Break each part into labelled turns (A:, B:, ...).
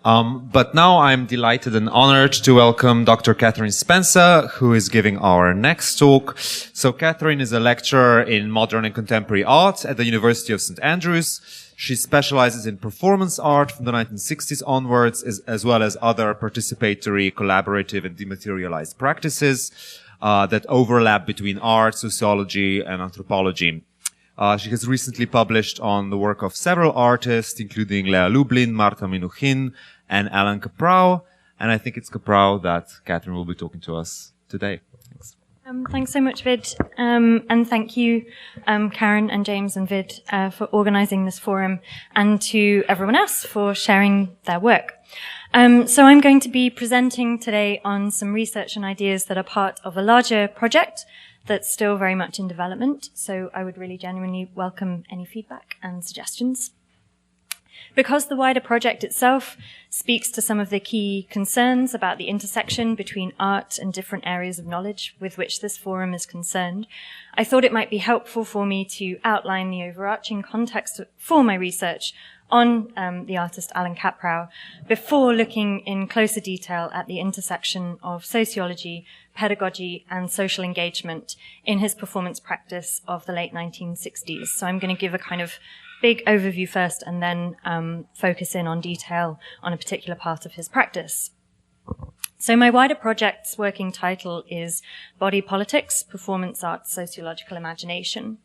A: But now I'm delighted and honored to welcome Dr. Catherine Spencer, who is giving our next talk. So Catherine is a lecturer in modern and contemporary art at the University of St. Andrews. She specializes in performance art from the 1960s onwards, as well as other participatory, collaborative, and dematerialized practices that overlap between art, sociology, and anthropology. She has recently published on the work of several artists, including Leah Lublin, Marta Minuchin, and Allan Kaprow. And I think it's Kaprow that Catherine will be talking to us today. Thanks.
B: Thanks so much, Vid. And thank you, Karen and James and Vid, for organizing this forum, and to everyone else for sharing their work. So I'm going to be presenting today on some research and ideas that are part of a larger project that's still very much in development. So I would really genuinely welcome any feedback and suggestions. Because the wider project itself speaks to some of the key concerns about the intersection between art and different areas of knowledge with which this forum is concerned, I thought it might be helpful for me to outline the overarching context for my research on the artist Allan Kaprow before looking in closer detail at the intersection of sociology, pedagogy, and social engagement in his performance practice of the late 1960s. So I'm going to give a kind of big overview first and then focus in on detail on a particular part of his practice. So my wider project's working title is Body Politics, Performance Art, Sociological Imagination.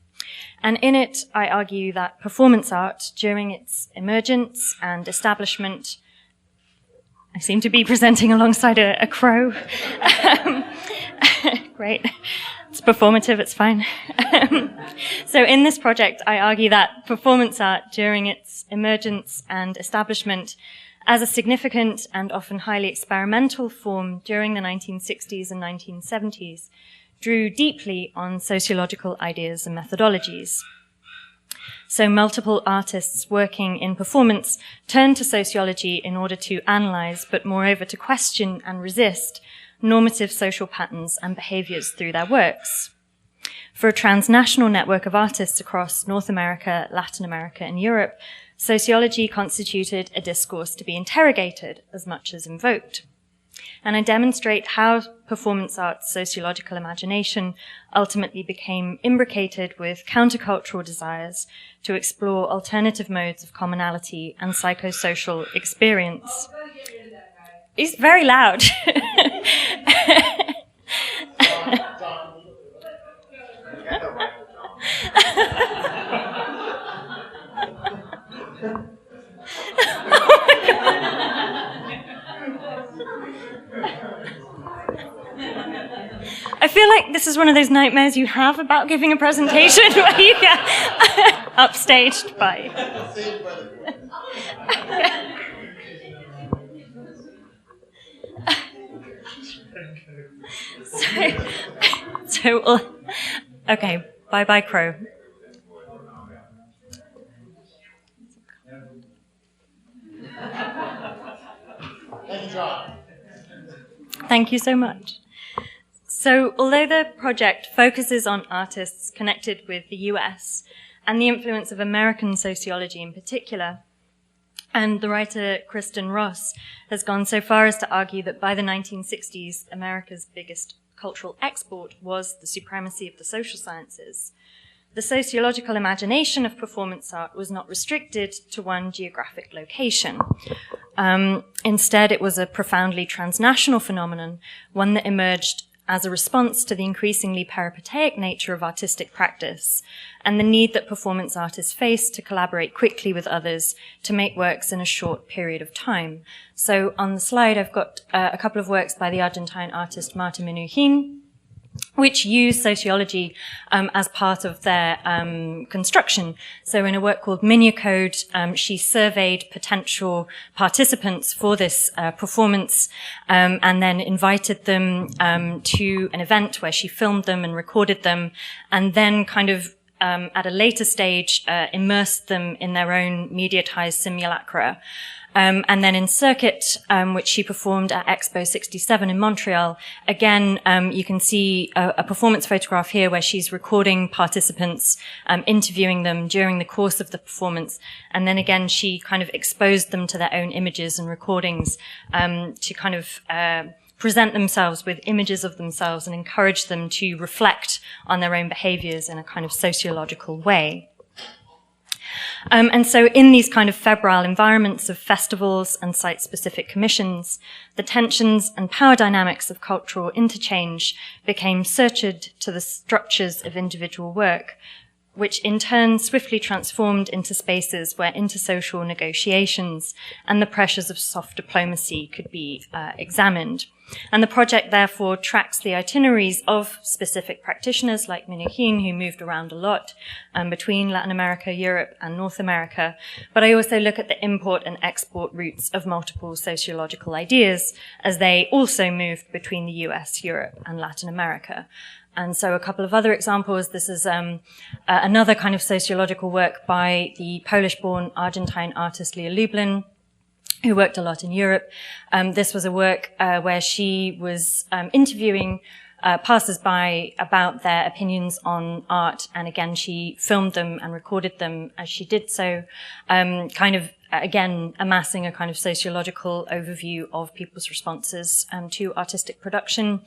B: And in it, I argue that performance art, during its emergence and establishment, I seem to be presenting alongside a crow. Great. It's performative, it's fine. So in this project, I argue that performance art, during its emergence and establishment, as a significant and often highly experimental form during the 1960s and 1970s, drew deeply on sociological ideas and methodologies. So multiple artists working in performance turned to sociology in order to analyze, but moreover to question and resist normative social patterns and behaviors through their works. For a transnational network of artists across North America, Latin America, and Europe, sociology constituted a discourse to be interrogated as much as invoked. And I demonstrate how performance art's sociological imagination ultimately became imbricated with countercultural desires to explore alternative modes of commonality and psychosocial experience. He's very loud. I feel like this is one of those nightmares you have about giving a presentation where you get upstaged by. Okay, bye-bye, crow. Thank you so much. So, although the project focuses on artists connected with the US and the influence of American sociology in particular, and the writer Kristen Ross has gone so far as to argue that by the 1960s, America's biggest cultural export was the supremacy of the social sciences, the sociological imagination of performance art was not restricted to one geographic location. Instead, it was a profoundly transnational phenomenon, one that emerged as a response to the increasingly peripateic nature of artistic practice and the need that performance artists face to collaborate quickly with others to make works in a short period of time. So on the slide, I've got a couple of works by the Argentine artist Marta Minuchin, which use sociology as part of their construction. So in a work called Minya Code, she surveyed potential participants for this performance and then invited them to an event where she filmed them and recorded them and then kind of at a later stage, immersed them in their own mediatized simulacra. And then in Circuit, which she performed at Expo 67 in Montreal, again, you can see a performance photograph here where she's recording participants, interviewing them during the course of the performance. And then again, she kind of exposed them to their own images and recordings, to kind of, present themselves with images of themselves and encourage them to reflect on their own behaviors in a kind of sociological way. And so in these kind of febrile environments of festivals and site-specific commissions, the tensions and power dynamics of cultural interchange became sutured to the structures of individual work, which in turn swiftly transformed into spaces where intersocial negotiations and the pressures of soft diplomacy could be examined. And the project therefore tracks the itineraries of specific practitioners like Minuhin, who moved around a lot between Latin America, Europe, and North America. But I also look at the import and export routes of multiple sociological ideas as they also moved between the US, Europe, and Latin America. And so a couple of other examples. This is another kind of sociological work by the Polish-born Argentine artist Leah Lublin, who worked a lot in Europe. This was a work where she was interviewing passers-by about their opinions on art, and again, she filmed them and recorded them as she did so, kind of again amassing a kind of sociological overview of people's responses to artistic production.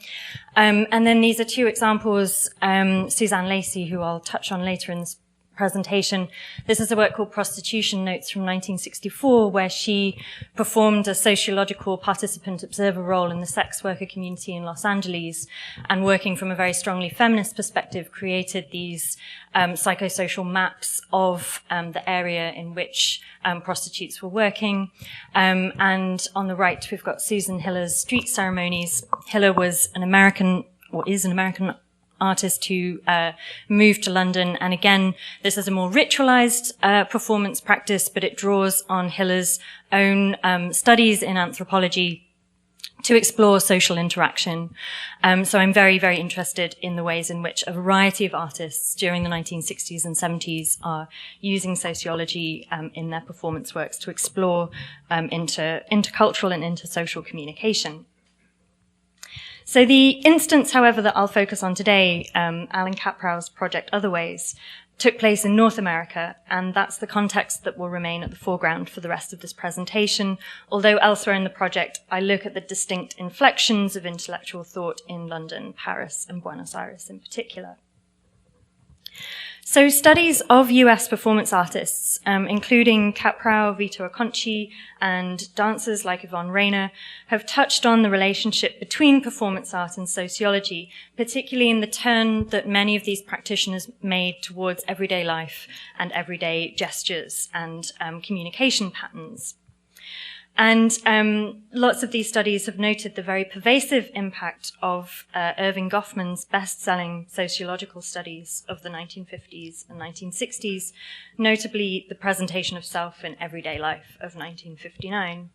B: And then these are two examples. Suzanne Lacey, who I'll touch on later in this presentation. This is a work called Prostitution Notes from 1964, where she performed a sociological participant observer role in the sex worker community in Los Angeles, and working from a very strongly feminist perspective, created these psychosocial maps of the area in which prostitutes were working. And on the right, we've got Susan Hiller's Street Ceremonies. Hiller was an American, or is an American artist who moved to London. And again, this is a more ritualized performance practice, but it draws on Hiller's own studies in anthropology to explore social interaction. So I'm very, very interested in the ways in which a variety of artists during the 1960s and 70s are using sociology in their performance works to explore intercultural and intersocial communication. So the instance, however, that I'll focus on today, Allan Kaprow's project Other Ways, took place in North America, and that's the context that will remain at the foreground for the rest of this presentation, although elsewhere in the project I look at the distinct inflections of intellectual thought in London, Paris, and Buenos Aires in particular. So studies of US performance artists, including Kaprow, Vito Acconci, and dancers like Yvonne Rainer, have touched on the relationship between performance art and sociology, particularly in the turn that many of these practitioners made towards everyday life and everyday gestures and communication patterns. And lots of these studies have noted the very pervasive impact of Irving Goffman's best-selling sociological studies of the 1950s and 1960s, notably The Presentation of Self in Everyday Life of 1959.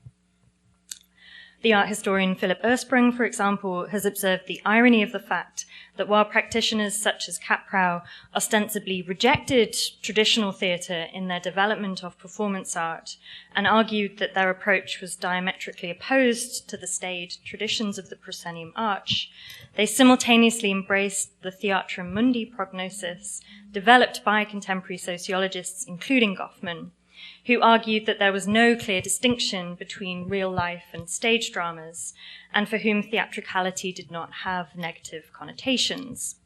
B: The art historian Philip Ersprung, for example, has observed the irony of the fact that while practitioners such as Kaprow ostensibly rejected traditional theatre in their development of performance art and argued that their approach was diametrically opposed to the staid traditions of the proscenium arch, they simultaneously embraced the theatrum mundi prognosis developed by contemporary sociologists, including Goffman, who argued that there was no clear distinction between real life and stage dramas, and for whom theatricality did not have negative connotations.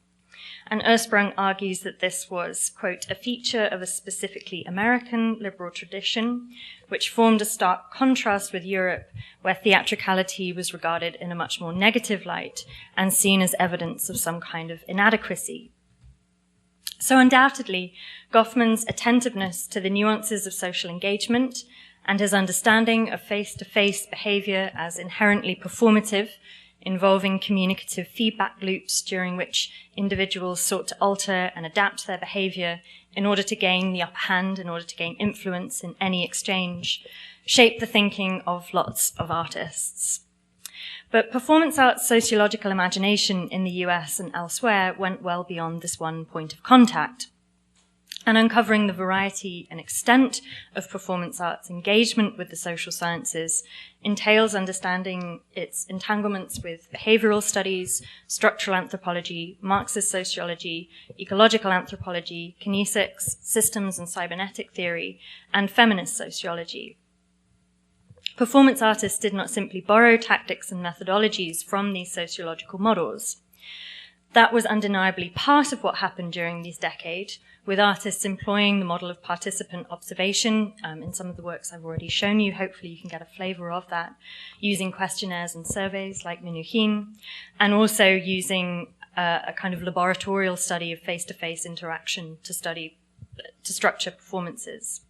B: And Ersprung argues that this was, quote, a feature of a specifically American liberal tradition, which formed a stark contrast with Europe, where theatricality was regarded in a much more negative light and seen as evidence of some kind of inadequacy. So undoubtedly, Goffman's attentiveness to the nuances of social engagement and his understanding of face-to-face behavior as inherently performative, involving communicative feedback loops during which individuals sought to alter and adapt their behavior in order to gain the upper hand, in order to gain influence in any exchange, shaped the thinking of lots of artists. But performance art's sociological imagination in the US and elsewhere went well beyond this one point of contact. And uncovering the variety and extent of performance art's engagement with the social sciences entails understanding its entanglements with behavioral studies, structural anthropology, Marxist sociology, ecological anthropology, kinesics, systems and cybernetic theory, and feminist sociology. Performance artists did not simply borrow tactics and methodologies from these sociological models. That was undeniably part of what happened during these decades, with artists employing the model of participant observation. In some of the works I've already shown you, hopefully you can get a flavor of that, using questionnaires and surveys like Minuhin, and also using a kind of laboratorial study of face-to-face interaction to structure performances.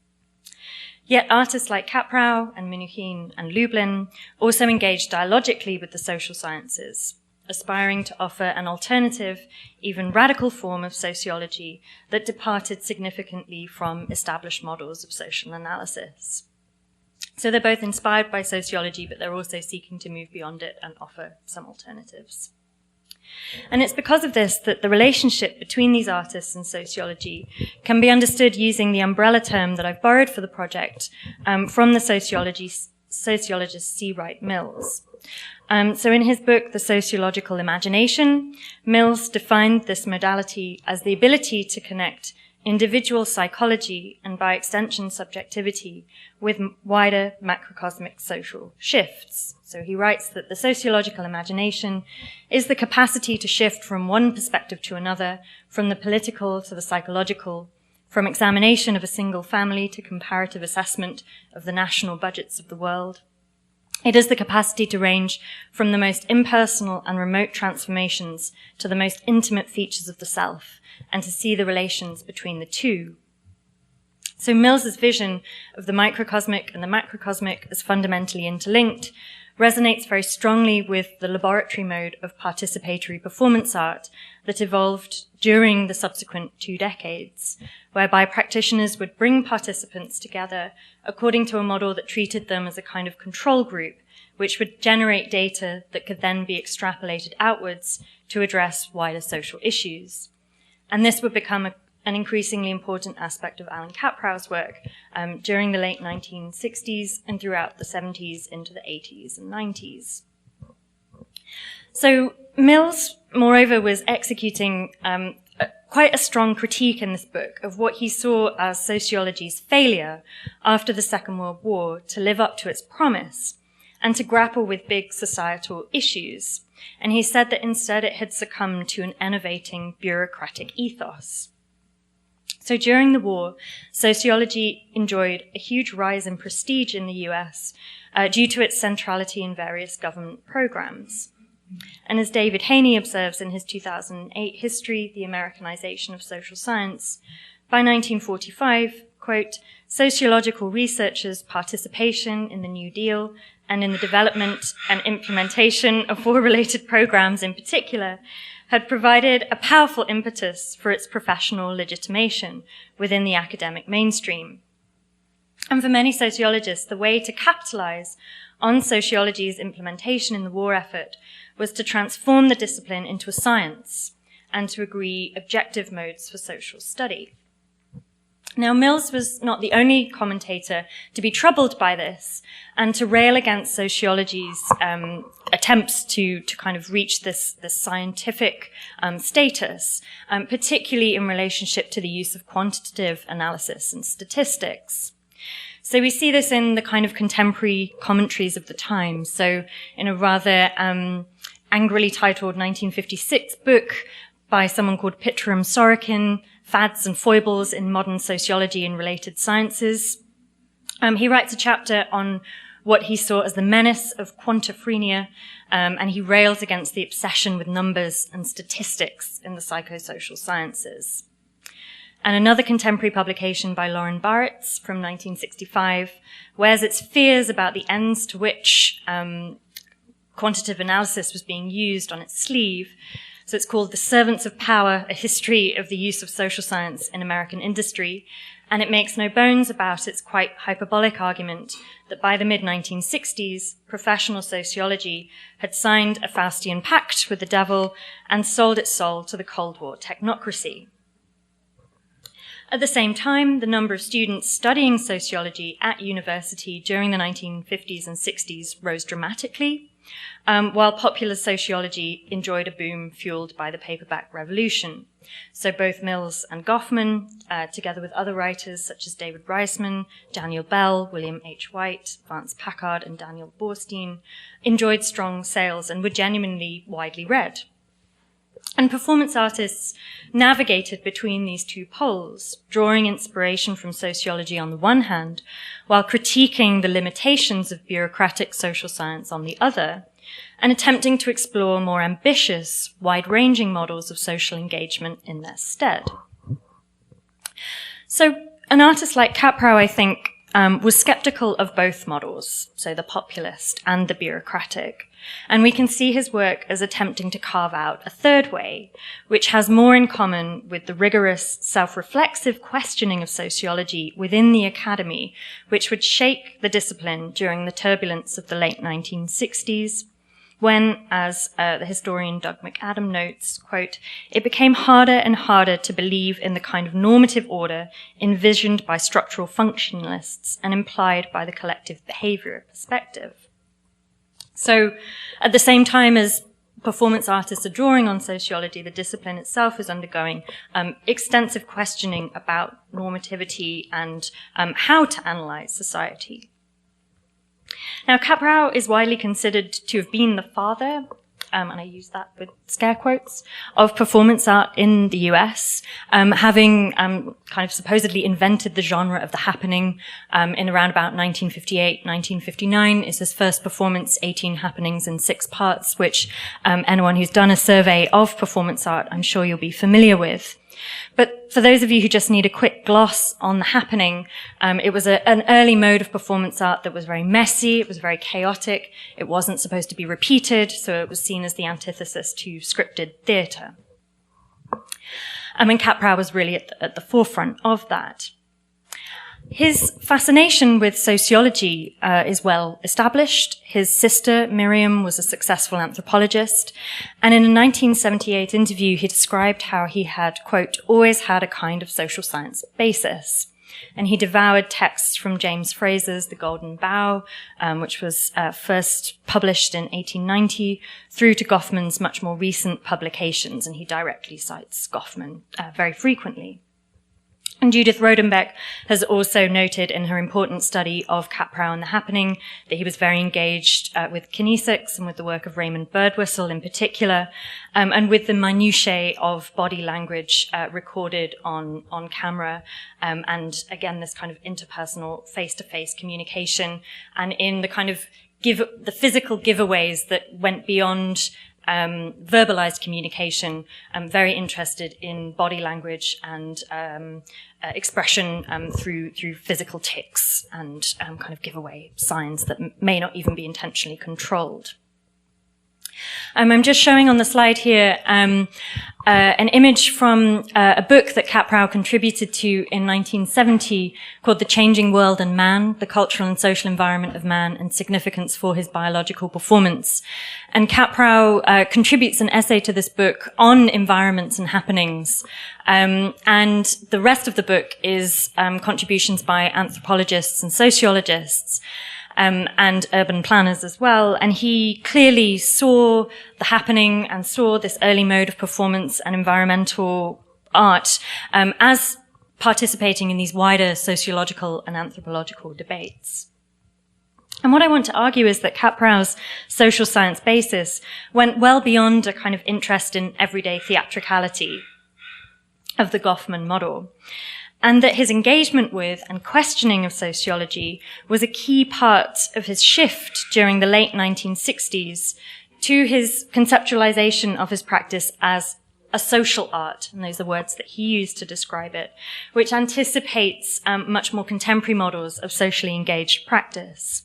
B: Yet artists like Kaprow and Minuhin and Lublin also engaged dialogically with the social sciences, aspiring to offer an alternative, even radical form of sociology that departed significantly from established models of social analysis. So they're both inspired by sociology, but they're also seeking to move beyond it and offer some alternatives. And it's because of this that the relationship between these artists and sociology can be understood using the umbrella term that I've borrowed for the project from the sociologist C. Wright Mills. So in his book, The Sociological Imagination, Mills defined this modality as the ability to connect individual psychology and by extension subjectivity with wider macrocosmic social shifts. So he writes that the sociological imagination is the capacity to shift from one perspective to another, from the political to the psychological, from examination of a single family to comparative assessment of the national budgets of the world. It is the capacity to range from the most impersonal and remote transformations to the most intimate features of the self, and to see the relations between the two. So Mills's vision of the microcosmic and the macrocosmic as fundamentally interlinked resonates very strongly with the laboratory mode of participatory performance art that evolved during the subsequent 2 decades, whereby practitioners would bring participants together according to a model that treated them as a kind of control group, which would generate data that could then be extrapolated outwards to address wider social issues. And this would become an increasingly important aspect of Allan Kaprow's work during the late 1960s and throughout the 70s into the 80s and 90s. So Mills, moreover, was executing quite a strong critique in this book of what he saw as sociology's failure after the Second World War to live up to its promise and to grapple with big societal issues. And he said that instead it had succumbed to an enervating bureaucratic ethos. So during the war, sociology enjoyed a huge rise in prestige in the US due to its centrality in various government programs. And as David Haney observes in his 2008 history, The Americanization of Social Science, by 1945, quote, sociological researchers' participation in the New Deal and in the development and implementation of war-related programs in particular had provided a powerful impetus for its professional legitimation within the academic mainstream. And for many sociologists, the way to capitalize on sociology's implementation in the war effort was to transform the discipline into a science and to agree objective modes for social study. Now, Mills was not the only commentator to be troubled by this and to rail against sociology's attempts to kind of reach this scientific status, particularly in relationship to the use of quantitative analysis and statistics. So we see this in the kind of contemporary commentaries of the time. So in a rather angrily titled 1956 book by someone called Pitram Sorokin, Fads and Foibles in Modern Sociology and Related Sciences, he writes a chapter on what he saw as the menace of quantaphrenia, and he rails against the obsession with numbers and statistics in the psychosocial sciences. And another contemporary publication by Lauren Barretts from 1965 wears its fears about the ends to which quantitative analysis was being used on its sleeve. So it's called The Servants of Power, A History of the Use of Social Science in American Industry. And it makes no bones about its quite hyperbolic argument that by the mid-1960s, professional sociology had signed a Faustian pact with the devil and sold its soul to the Cold War technocracy. At the same time, the number of students studying sociology at university during the 1950s and 60s rose dramatically, while popular sociology enjoyed a boom fueled by the paperback revolution. So both Mills and Goffman, together with other writers such as David Reisman, Daniel Bell, William H. White, Vance Packard, and Daniel Borstein, enjoyed strong sales and were genuinely widely read. And performance artists navigated between these two poles, drawing inspiration from sociology on the one hand, while critiquing the limitations of bureaucratic social science on the other, and attempting to explore more ambitious, wide-ranging models of social engagement in their stead. So an artist like Kaprow, I think, was skeptical of both models, so the populist and the bureaucratic. And we can see his work as attempting to carve out a third way, which has more in common with the rigorous, self-reflexive questioning of sociology within the academy, which would shake the discipline during the turbulence of the late 1960s, when, as the historian Doug McAdam notes, quote, "It became harder and harder to believe in the kind of normative order envisioned by structural functionalists and implied by the collective behavior perspective." So at the same time as performance artists are drawing on sociology, the discipline itself is undergoing extensive questioning about normativity and how to analyze society. Now, Kaprow is widely considered to have been the father, and I use that with scare quotes, of performance art in the US, having kind of supposedly invented the genre of the happening in around about 1958, 1959 is his first performance, 18 happenings in 6 parts, which anyone who's done a survey of performance art, I'm sure you'll be familiar with. But for those of you who just need a quick gloss on the happening, it was an early mode of performance art that was very messy, it was very chaotic, it wasn't supposed to be repeated, so it was seen as the antithesis to scripted theatre. And Kaprow was really at the forefront of that. His fascination with sociology is well established. His sister, Miriam, was a successful anthropologist. And in a 1978 interview, he described how he had, quote, always had a kind of social science basis. And he devoured texts from James Fraser's The Golden Bough, which was first published in 1890, through to Goffman's much more recent publications. And he directly cites Goffman very frequently. And Judith Rodenbeck has also noted in her important study of Kaprow and the Happening that he was very engaged with kinesics and with the work of Raymond Birdwhistle in particular, and with the minutiae of body language recorded on camera, and again, this kind of interpersonal face-to-face communication, and in the kind of the physical giveaways that went beyond verbalized communication. I'm very interested in body language and expression through physical tics and kind of giveaway signs that may not even be intentionally controlled. I'm just showing on the slide here an image from a book that Kaprow contributed to in 1970 called The Changing World and Man, The Cultural and Social Environment of Man and Significance for His Biological Performance. And Kaprow contributes an essay to this book on environments and happenings. And the rest of the book is contributions by anthropologists and sociologists. And urban planners as well. And he clearly saw the happening and saw this early mode of performance and environmental art as participating in these wider sociological and anthropological debates. And what I want to argue is that Kaprow's social science basis went well beyond a kind of interest in everyday theatricality of the Goffman model, and that his engagement with and questioning of sociology was a key part of his shift during the late 1960s to his conceptualization of his practice as a social art, and those are words that he used to describe it, which anticipates much more contemporary models of socially engaged practice.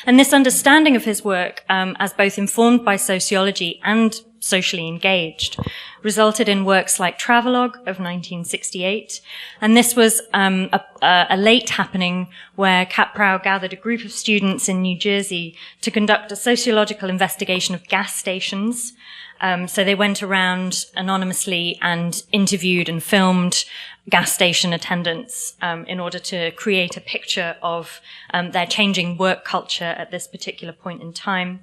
B: And this understanding of his work as both informed by sociology and socially engaged resulted in works like Travelogue of 1968. And this was a late happening where Kaprow gathered a group of students in New Jersey to conduct a sociological investigation of gas stations So they went around anonymously and interviewed and filmed gas station attendants in order to create a picture of their changing work culture at this particular point in time.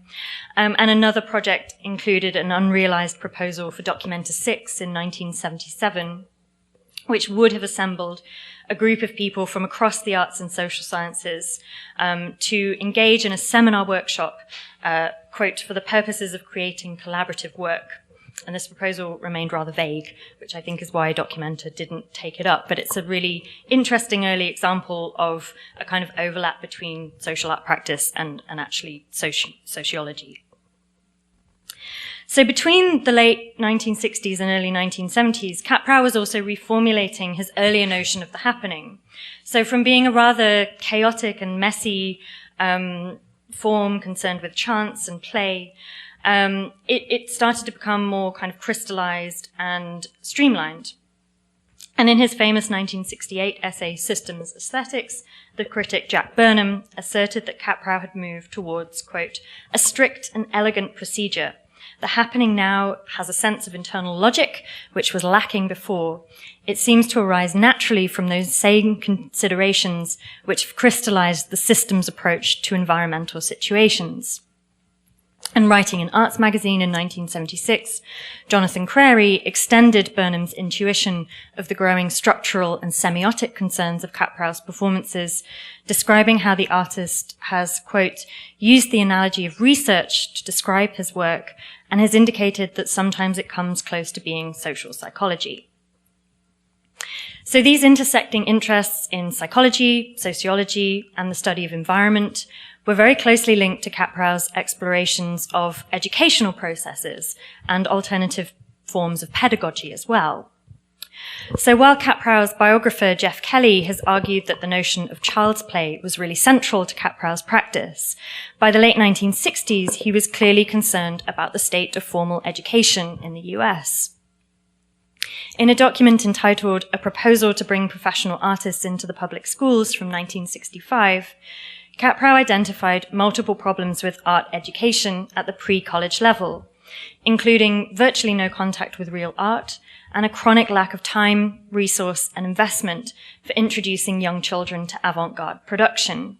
B: And another project included an unrealized proposal for Documenta 6 in 1977, which would have assembled a group of people from across the arts and social sciences to engage in a seminar workshop, quote, for the purposes of creating collaborative work. And this proposal remained rather vague, which I think is why Documenta didn't take it up. But it's a really interesting early example of a kind of overlap between social art practice and actually sociology. So between the late 1960s and early 1970s, Kaprow was also reformulating his earlier notion of the happening. So from being a rather chaotic and messy form concerned with chance and play, it started to become more kind of crystallized and streamlined. And in his famous 1968 essay, Systems Aesthetics, the critic Jack Burnham asserted that Kaprow had moved towards, quote, a strict and elegant procedure. The happening now has a sense of internal logic, which was lacking before. It seems to arise naturally from those same considerations which have crystallized the systems approach to environmental situations. And writing in Arts magazine in 1976, Jonathan Crary extended Burnham's intuition of the growing structural and semiotic concerns of Kaprow's performances, describing how the artist has, quote, used the analogy of research to describe his work and has indicated that sometimes it comes close to being social psychology. So these intersecting interests in psychology, sociology, and the study of environment were very closely linked to Kaprow's explorations of educational processes and alternative forms of pedagogy as well. So while Kaprow's biographer Jeff Kelly has argued that the notion of child's play was really central to Kaprow's practice, by the late 1960s he was clearly concerned about the state of formal education in the US. In a document entitled A Proposal to Bring Professional Artists into the Public Schools from 1965, Kaprow identified multiple problems with art education at the pre-college level, including virtually no contact with real art and a chronic lack of time, resource, and investment for introducing young children to avant-garde production.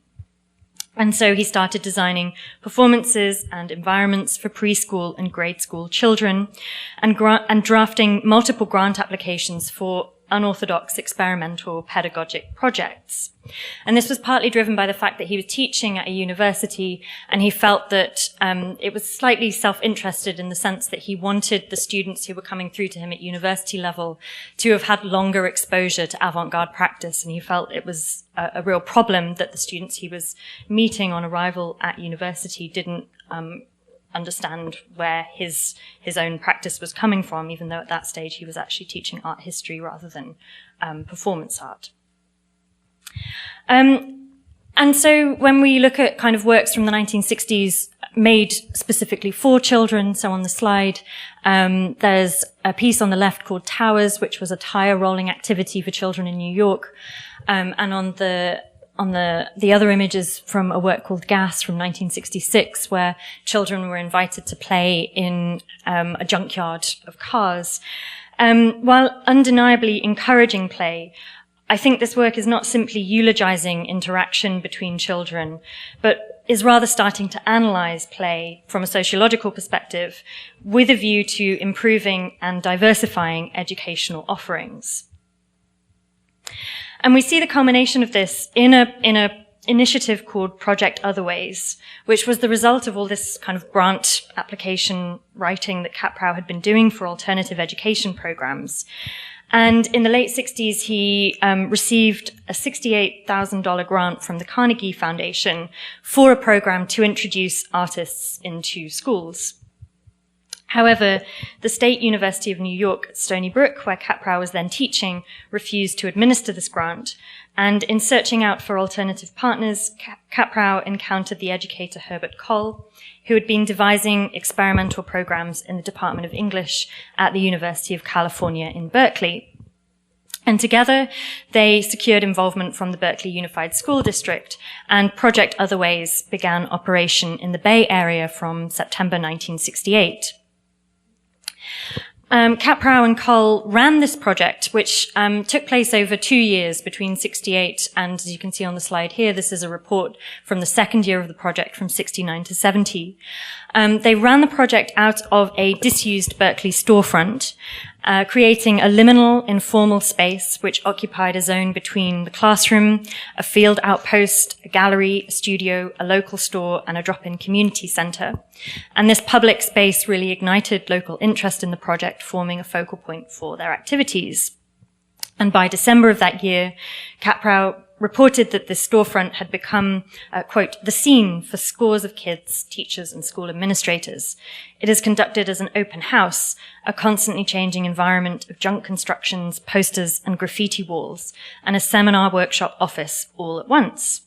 B: And so he started designing performances and environments for preschool and grade school children and drafting multiple grant applications for unorthodox experimental pedagogic projects. And this was partly driven by the fact that he was teaching at a university and he felt that it was slightly self-interested in the sense that he wanted the students who were coming through to him at university level to have had longer exposure to avant-garde practice, and he felt it was a real problem that the students he was meeting on arrival at university didn't understand where his own practice was coming from, even though at that stage he was actually teaching art history rather than performance art. And so when we look at kind of works from the 1960s made specifically for children, so on the slide, there's a piece on the left called Towers, which was a tire rolling activity for children in New York. And on the other image is from a work called Gas from 1966, where children were invited to play in a junkyard of cars. While undeniably encouraging play, I think this work is not simply eulogizing interaction between children, but is rather starting to analyze play from a sociological perspective with a view to improving and diversifying educational offerings. And we see the culmination of this in a initiative called Project Other Ways, which was the result of all this kind of grant application writing that Kaprow had been doing for alternative education programs. And in the late 60s, he received a $68,000 grant from the Carnegie Foundation for a program to introduce artists into schools. However, the State University of New York at Stony Brook, where Kaprow was then teaching, refused to administer this grant. And in searching out for alternative partners, Kaprow encountered the educator Herbert Koll, who had been devising experimental programs in the Department of English at the University of California in Berkeley. And together, they secured involvement from the Berkeley Unified School District, and Project Other Ways began operation in the Bay Area from September 1968. Kaprow and Cole ran this project, which took place over 2 years between 68 and, as you can see on the slide here, this is a report from the second year of the project from 69 to 70. They ran the project out of a disused Berkeley storefront, creating a liminal, informal space which occupied a zone between the classroom, a field outpost, a gallery, a studio, a local store, and a drop-in community center. And this public space really ignited local interest in the project, forming a focal point for their activities. And by December of that year, Kaprow reported that this storefront had become, quote, the scene for scores of kids, teachers, and school administrators. It is conducted as an open house, a constantly changing environment of junk constructions, posters, and graffiti walls, and a seminar workshop office all at once.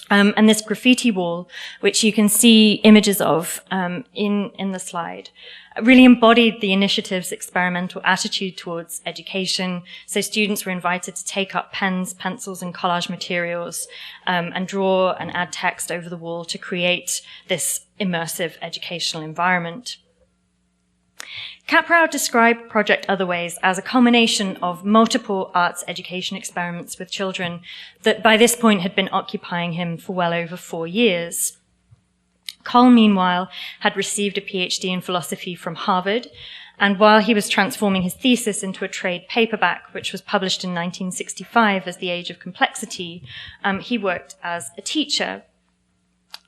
B: And this graffiti wall, which you can see images of in the slide, really embodied the initiative's experimental attitude towards education. So students were invited to take up pens, pencils, and collage materials and draw and add text over the wall to create this immersive educational environment. Kaprow described Project Otherways as a culmination of multiple arts education experiments with children that by this point had been occupying him for well over 4 years. Cole, meanwhile, had received a PhD in philosophy from Harvard, and while he was transforming his thesis into a trade paperback, which was published in 1965 as The Age of Complexity, he worked as a teacher.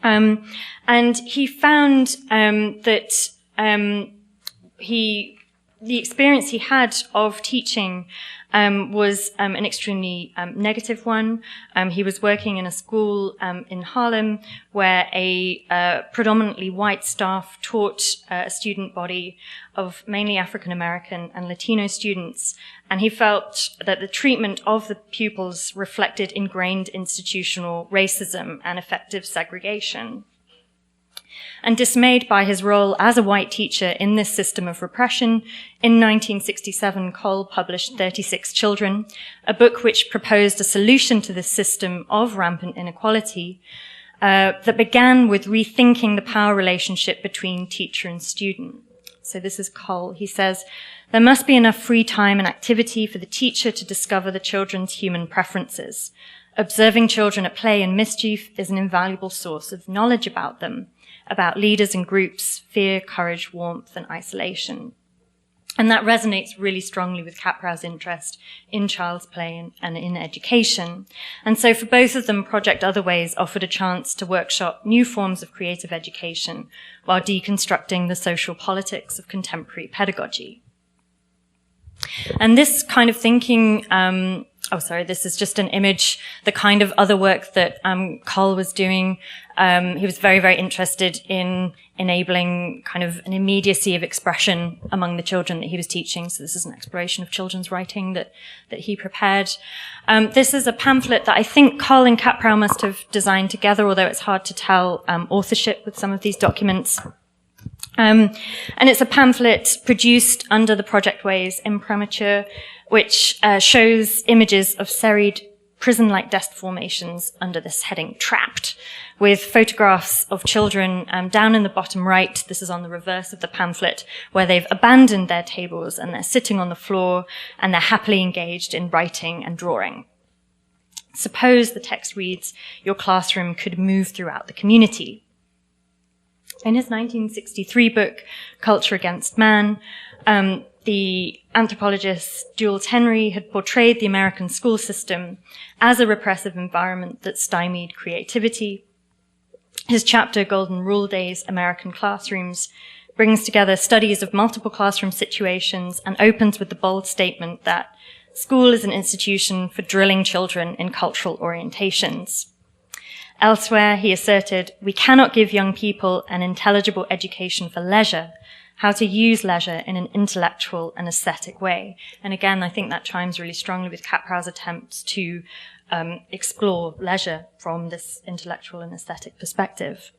B: And he found that the experience he had of teaching was an extremely negative one. He was working in a school in Harlem where a predominantly white staff taught a student body of mainly African American and Latino students, and he felt that the treatment of the pupils reflected ingrained institutional racism and effective segregation. And dismayed by his role as a white teacher in this system of repression, in 1967, Cole published 36 Children, a book which proposed a solution to this system of rampant inequality that began with rethinking the power relationship between teacher and student. So this is Cole. He says, there must be enough free time and activity for the teacher to discover the children's human preferences. Observing children at play and mischief is an invaluable source of knowledge about them, about leaders and groups, fear, courage, warmth, and isolation. And that resonates really strongly with Kaprow's interest in child's play and in education. And so for both of them, Project Otherways offered a chance to workshop new forms of creative education while deconstructing the social politics of contemporary pedagogy. And this kind of thinking, this is just an image, the kind of other work that Cole was doing. He was very, very interested in enabling kind of an immediacy of expression among the children that he was teaching. So this is an exploration of children's writing that he prepared. This is a pamphlet that I think Cole and Kaprow must have designed together, although it's hard to tell authorship with some of these documents. And it's a pamphlet produced under the Project Ways imprimatur, which shows images of serried prison-like desk formations under this heading, Trapped, with photographs of children down in the bottom right. This is on the reverse of the pamphlet, where they've abandoned their tables and they're sitting on the floor and they're happily engaged in writing and drawing. Suppose, the text reads, your classroom could move throughout the community. In his 1963 book, Culture Against Man, the anthropologist Jules Henry had portrayed the American school system as a repressive environment that stymied creativity. His chapter, Golden Rule Days, American Classrooms, brings together studies of multiple classroom situations and opens with the bold statement that school is an institution for drilling children in cultural orientations. Elsewhere, he asserted, we cannot give young people an intelligible education for leisure, how to use leisure in an intellectual and aesthetic way. And again, I think that chimes really strongly with Kaprow's attempts to explore leisure from this intellectual and aesthetic perspective.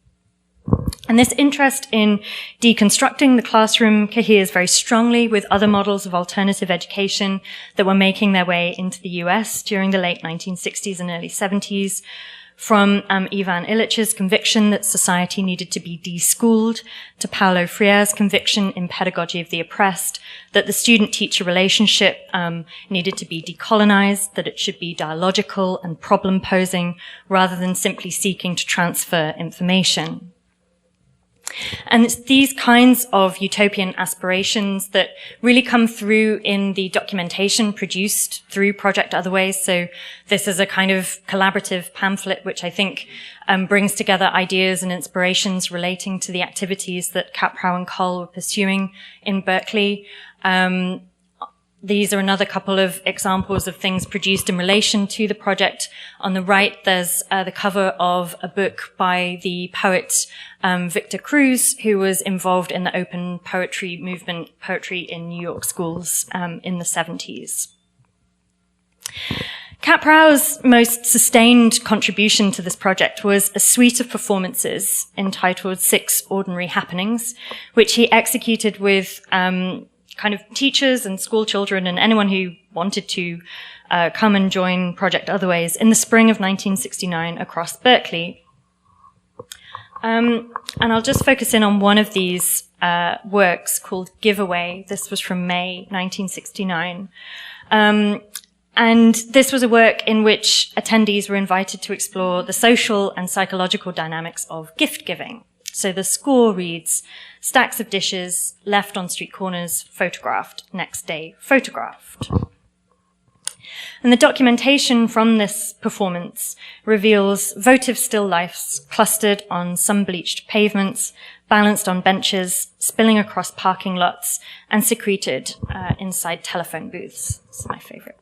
B: And this interest in deconstructing the classroom coheres very strongly with other models of alternative education that were making their way into the US during the late 1960s and early 70s. from Ivan Illich's conviction that society needed to be deschooled, to Paulo Freire's conviction in Pedagogy of the Oppressed that the student-teacher relationship needed to be decolonized, that it should be dialogical and problem-posing rather than simply seeking to transfer information. And it's these kinds of utopian aspirations that really come through in the documentation produced through Project Otherways. So this is a kind of collaborative pamphlet which I think brings together ideas and inspirations relating to the activities that Kaprow and Coll were pursuing in Berkeley. These are another couple of examples of things produced in relation to the project. On the right, there's the cover of a book by the poet Victor Cruz, who was involved in the open poetry movement, poetry in New York schools in the 70s. Kaprow's most sustained contribution to this project was a suite of performances entitled 6 Ordinary Happenings, which he executed with kind of teachers and school children and anyone who wanted to come and join Project Otherways in the spring of 1969 across Berkeley. And I'll just focus in on one of these works called Giveaway. This was from May 1969. And this was a work in which attendees were invited to explore the social and psychological dynamics of gift giving. So the score reads, stacks of dishes left on street corners, photographed, next day photographed. And the documentation from this performance reveals votive still lifes clustered on sun-bleached pavements, balanced on benches, spilling across parking lots, and secreted inside telephone booths. This is my favorite.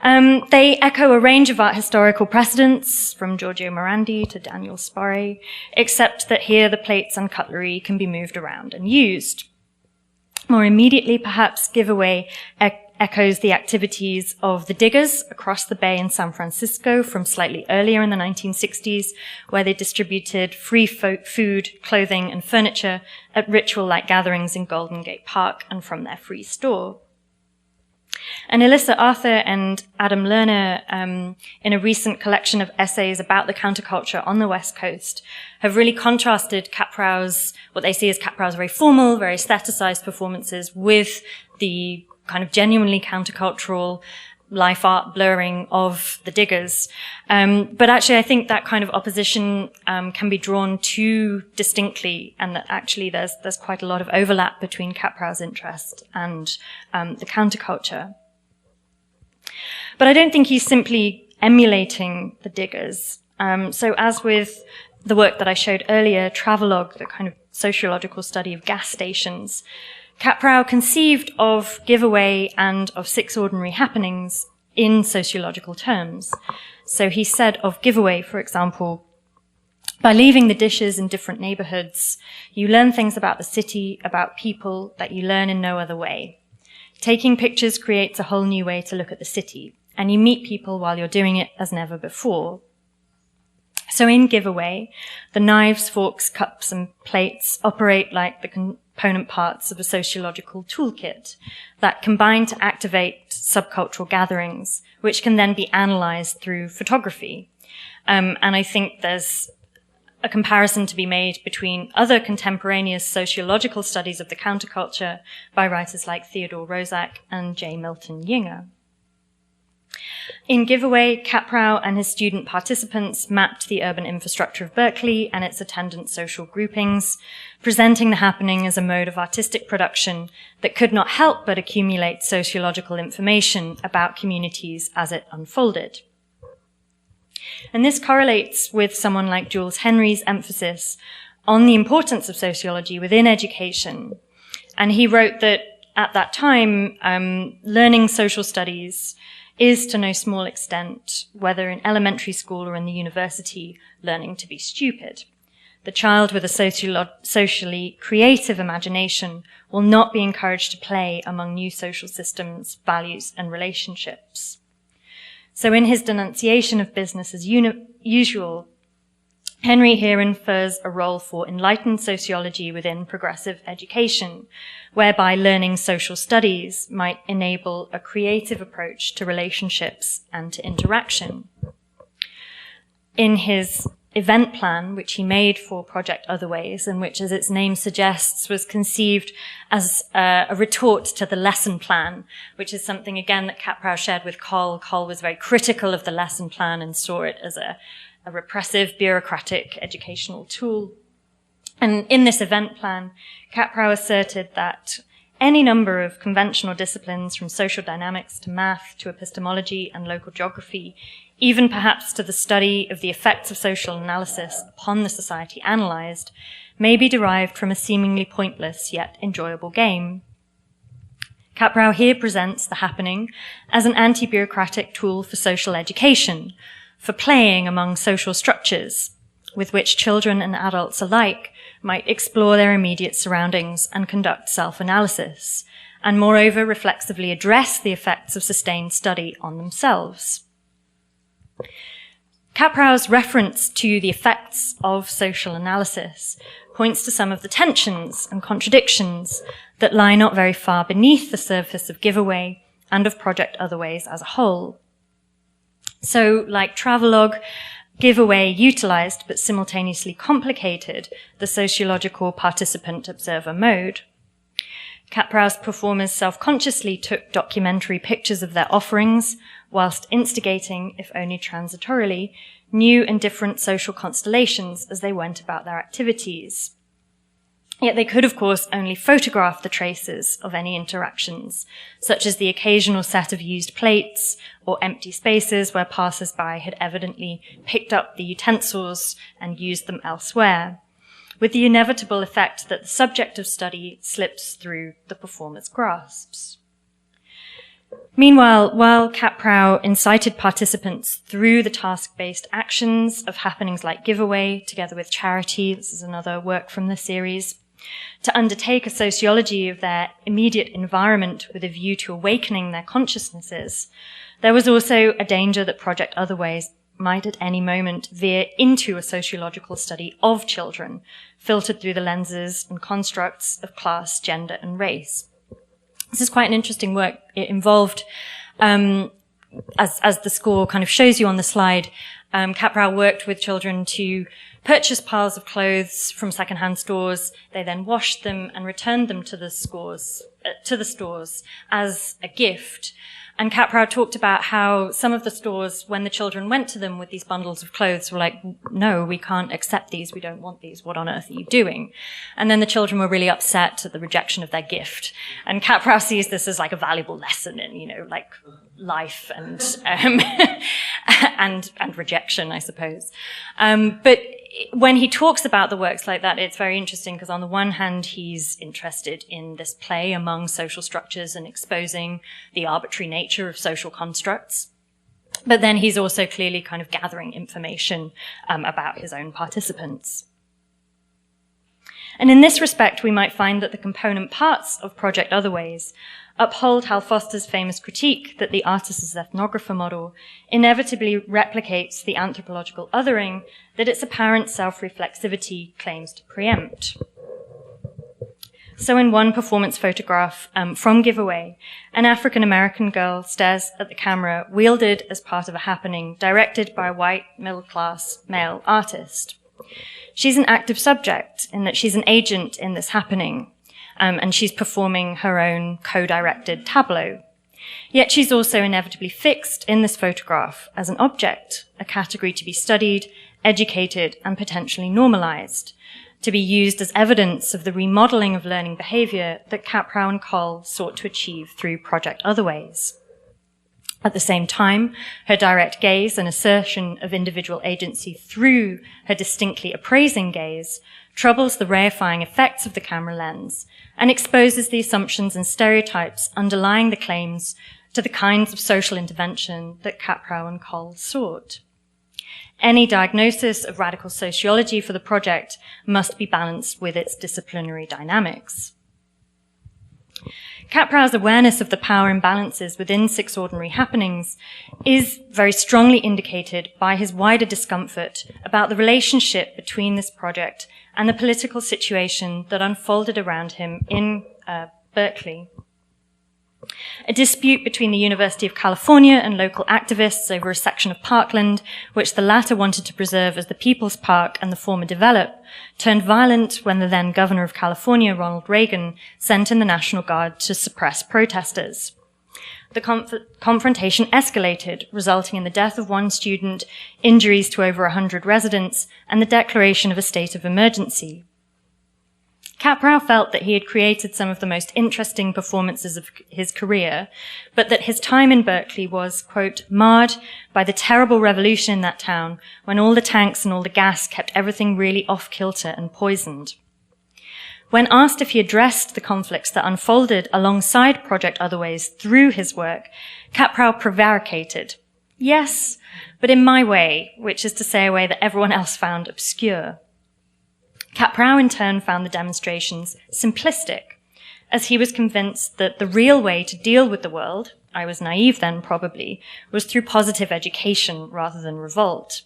B: They echo a range of art historical precedents, from Giorgio Morandi to Daniel Sparre, except that here the plates and cutlery can be moved around and used. More immediately, perhaps, Giveaway echoes the activities of the diggers across the bay in San Francisco from slightly earlier in the 1960s, where they distributed free food, clothing, and furniture at ritual-like gatherings in Golden Gate Park and from their free store. And Elissa Arthur and Adam Lerner, in a recent collection of essays about the counterculture on the West Coast, have really contrasted Kaprow's, what they see as Kaprow's very formal, very aestheticized performances with the kind of genuinely countercultural life art blurring of the diggers. But actually, I think that kind of opposition can be drawn too distinctly, and that actually there's quite a lot of overlap between Kaprow's interest and the counterculture. But I don't think he's simply emulating the diggers. So as with the work that I showed earlier, Travelogue, the kind of sociological study of gas stations, Kaprow conceived of Giveaway and of 6 Ordinary Happenings in sociological terms. So he said of Giveaway, for example, by leaving the dishes in different neighborhoods, you learn things about the city, about people that you learn in no other way. Taking pictures creates a whole new way to look at the city, and you meet people while you're doing it as never before. So in Giveaway, the knives, forks, cups, and plates operate like the component parts of a sociological toolkit that combine to activate subcultural gatherings, which can then be analyzed through photography. And I think there's a comparison to be made between other contemporaneous sociological studies of the counterculture by writers like Theodore Roszak and J. Milton Yinger. In Giveaway, Kaprow and his student participants mapped the urban infrastructure of Berkeley and its attendant social groupings, presenting the happening as a mode of artistic production that could not help but accumulate sociological information about communities as it unfolded. And this correlates with someone like Jules Henry's emphasis on the importance of sociology within education. And he wrote that at that time, learning social studies is to no small extent, whether in elementary school or in the university, learning to be stupid. The child with a socially creative imagination will not be encouraged to play among new social systems, values, and relationships. So in his denunciation of business as usual, Henry here infers a role for enlightened sociology within progressive education, whereby learning social studies might enable a creative approach to relationships and to interaction. in his event plan, which he made for Project Otherways, and which, as its name suggests, was conceived as a retort to the lesson plan, which is something, again, that Kaprow shared with Cole. Cole was very critical of the lesson plan and saw it as a repressive, bureaucratic educational tool. And in this event plan, Kaprow asserted that any number of conventional disciplines, from social dynamics to math to epistemology and local geography, even perhaps to the study of the effects of social analysis upon the society analysed, may be derived from a seemingly pointless yet enjoyable game. Kaprow here presents the happening as an anti-bureaucratic tool for social education, for playing among social structures, with which children and adults alike might explore their immediate surroundings and conduct self-analysis, and moreover reflexively address the effects of sustained study on themselves. Kaprow's reference to the effects of social analysis points to some of the tensions and contradictions that lie not very far beneath the surface of Giveaway and of Project Otherways as a whole. So, like Travelogue, Giveaway utilized but simultaneously complicated the sociological participant-observer mode. Kaprow's performers self-consciously took documentary pictures of their offerings, whilst instigating, if only transitorily, new and different social constellations as they went about their activities. Yet they could, of course, only photograph the traces of any interactions, such as the occasional set of used plates or empty spaces where passers-by had evidently picked up the utensils and used them elsewhere, with the inevitable effect that the subject of study slips through the performer's grasps. Meanwhile, while Kaprow incited participants through the task-based actions of happenings like Giveaway, together with Charity, this is another work from the series, to undertake a sociology of their immediate environment with a view to awakening their consciousnesses, there was also a danger that Project Otherways might at any moment veer into a sociological study of children, filtered through the lenses and constructs of class, gender, and race. This is quite an interesting work. It involved, as the score kind of shows you on the slide, Kaprow worked with children to purchase piles of clothes from secondhand stores. They then washed them and returned them to the stores as a gift. And Kaprow talked about how some of the stores, when the children went to them with these bundles of clothes, were like, no, we can't accept these. We don't want these. What on earth are you doing? And then the children were really upset at the rejection of their gift. And Kaprow sees this as like a valuable lesson in, like life and, and rejection, I suppose. But when he talks about the works like that, it's very interesting because on the one hand, he's interested in this play among social structures and exposing the arbitrary nature of social constructs. But then he's also clearly kind of gathering information about his own participants. And in this respect, we might find that the component parts of Project Otherways uphold Hal Foster's famous critique that the artist as ethnographer model inevitably replicates the anthropological othering that its apparent self-reflexivity claims to preempt. So in one performance photograph from Giveaway, an African-American girl stares at the camera wielded as part of a happening directed by a white middle-class male artist. She's an active subject in that she's an agent in this happening, and she's performing her own co-directed tableau. Yet she's also inevitably fixed in this photograph as an object, a category to be studied, educated, and potentially normalized, to be used as evidence of the remodeling of learning behavior that Kaprow and Cole sought to achieve through Project Otherways. At the same time, her direct gaze and assertion of individual agency through her distinctly appraising gaze troubles the reifying effects of the camera lens and exposes the assumptions and stereotypes underlying the claims to the kinds of social intervention that Kaprow and Cole sought. Any diagnosis of radical sociology for the project must be balanced with its disciplinary dynamics. Kaprow's awareness of the power imbalances within Six Ordinary Happenings is very strongly indicated by his wider discomfort about the relationship between this project and the political situation that unfolded around him in Berkeley. A dispute between the University of California and local activists over a section of parkland, which the latter wanted to preserve as the People's Park and the former develop, turned violent when the then governor of California, Ronald Reagan, sent in the National Guard to suppress protesters. The confrontation escalated, resulting in the death of one student, injuries to over 100 residents, and the declaration of a state of emergency. Kaprow felt that he had created some of the most interesting performances of his career, but that his time in Berkeley was, quote, marred by the terrible revolution in that town when all the tanks and all the gas kept everything really off-kilter and poisoned. When asked if he addressed the conflicts that unfolded alongside Project Otherways through his work, Kaprow prevaricated. Yes, but in my way, which is to say a way that everyone else found obscure. Kaprow in turn found the demonstrations simplistic, as he was convinced that the real way to deal with the world, I was naive then probably, was through positive education rather than revolt.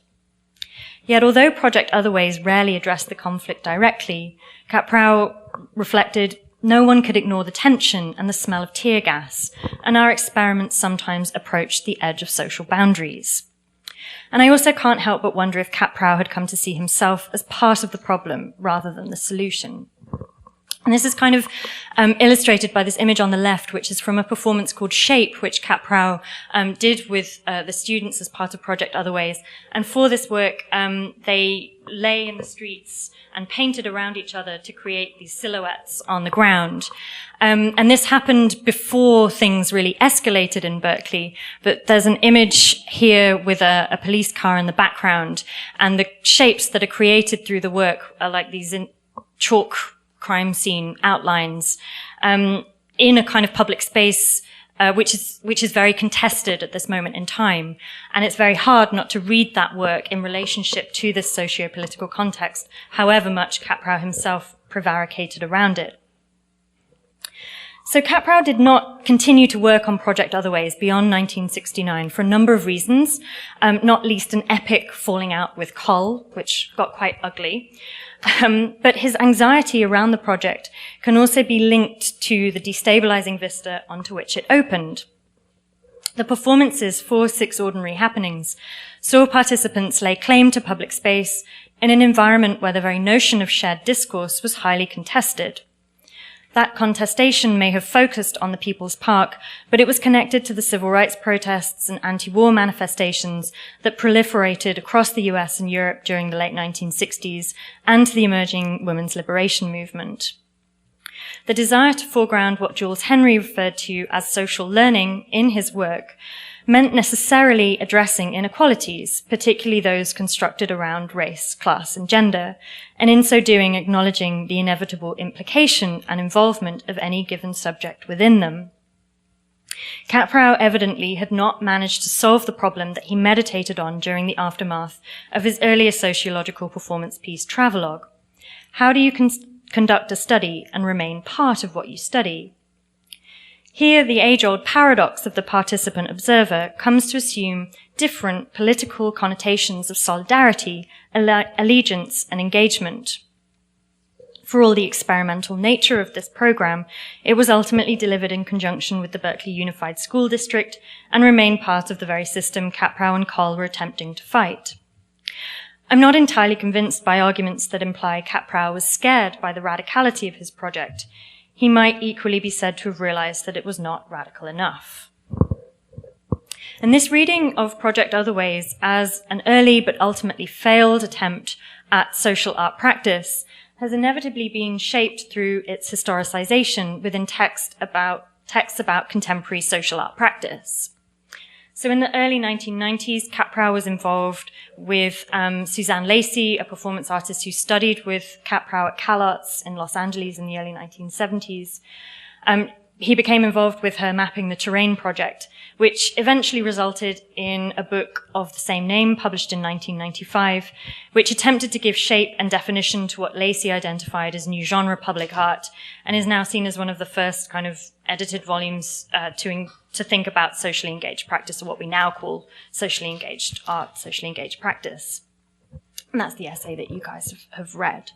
B: Yet although Project Otherways rarely addressed the conflict directly, Kaprow reflected, no one could ignore the tension and the smell of tear gas, and our experiments sometimes approached the edge of social boundaries. And I also can't help but wonder if Kaprow had come to see himself as part of the problem rather than the solution. And this is kind of illustrated by this image on the left, which is from a performance called Shape, which Kaprow did with the students as part of Project Otherways. And for this work, they lay in the streets and painted around each other to create these silhouettes on the ground. And this happened before things really escalated in Berkeley. But there's an image here with a police car in the background, and the shapes that are created through the work are like these chalk crime scene outlines in a kind of public space which is very contested at this moment in time. And it's very hard not to read that work in relationship to this socio-political context, however much Kaprow himself prevaricated around it. So Kaprow did not continue to work on Project Otherways beyond 1969 for a number of reasons, not least an epic falling out with Col, which got quite ugly. But his anxiety around the project can also be linked to the destabilizing vista onto which it opened. The performances for 6 Ordinary Happenings saw participants lay claim to public space in an environment where the very notion of shared discourse was highly contested. That contestation may have focused on the People's Park, but it was connected to the civil rights protests and anti-war manifestations that proliferated across the US and Europe during the late 1960s and to the emerging women's liberation movement. The desire to foreground what Jules Henry referred to as social learning in his work meant necessarily addressing inequalities, particularly those constructed around race, class, and gender, and in so doing acknowledging the inevitable implication and involvement of any given subject within them. Kaprow evidently had not managed to solve the problem that he meditated on during the aftermath of his earlier sociological performance piece, Travelogue. How do you conduct a study and remain part of what you study? Here, the age-old paradox of the participant observer comes to assume different political connotations of solidarity, allegiance, and engagement. For all the experimental nature of this program, it was ultimately delivered in conjunction with the Berkeley Unified School District and remained part of the very system Kaprow and Col were attempting to fight. I'm not entirely convinced by arguments that imply Kaprow was scared by the radicality of his project. He might equally be said to have realized that it was not radical enough. And this reading of Project Otherways as an early but ultimately failed attempt at social art practice has inevitably been shaped through its historicization within texts about contemporary social art practice. So in the early 1990s, Kaprow was involved with Suzanne Lacey, a performance artist who studied with Kaprow at CalArts in Los Angeles in the early 1970s. He became involved with her Mapping the Terrain project, which eventually resulted in a book of the same name, published in 1995, which attempted to give shape and definition to what Lacey identified as new genre public art, and is now seen as one of the first kind of edited volumes to think about socially engaged practice, or what we now call socially engaged art, socially engaged practice. And that's the essay that you guys have read.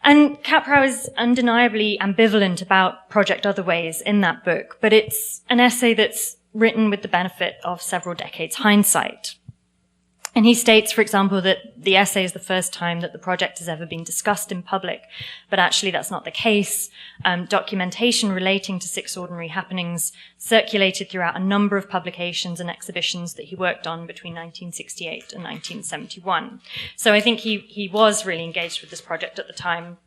B: And Kaprow is undeniably ambivalent about Project Other Ways in that book, but it's an essay that's written with the benefit of several decades hindsight. And he states, for example, that the essay is the first time that the project has ever been discussed in public, but actually that's not the case. Documentation relating to 6 Ordinary Happenings circulated throughout a number of publications and exhibitions that he worked on between 1968 and 1971. So I think he was really engaged with this project at the time,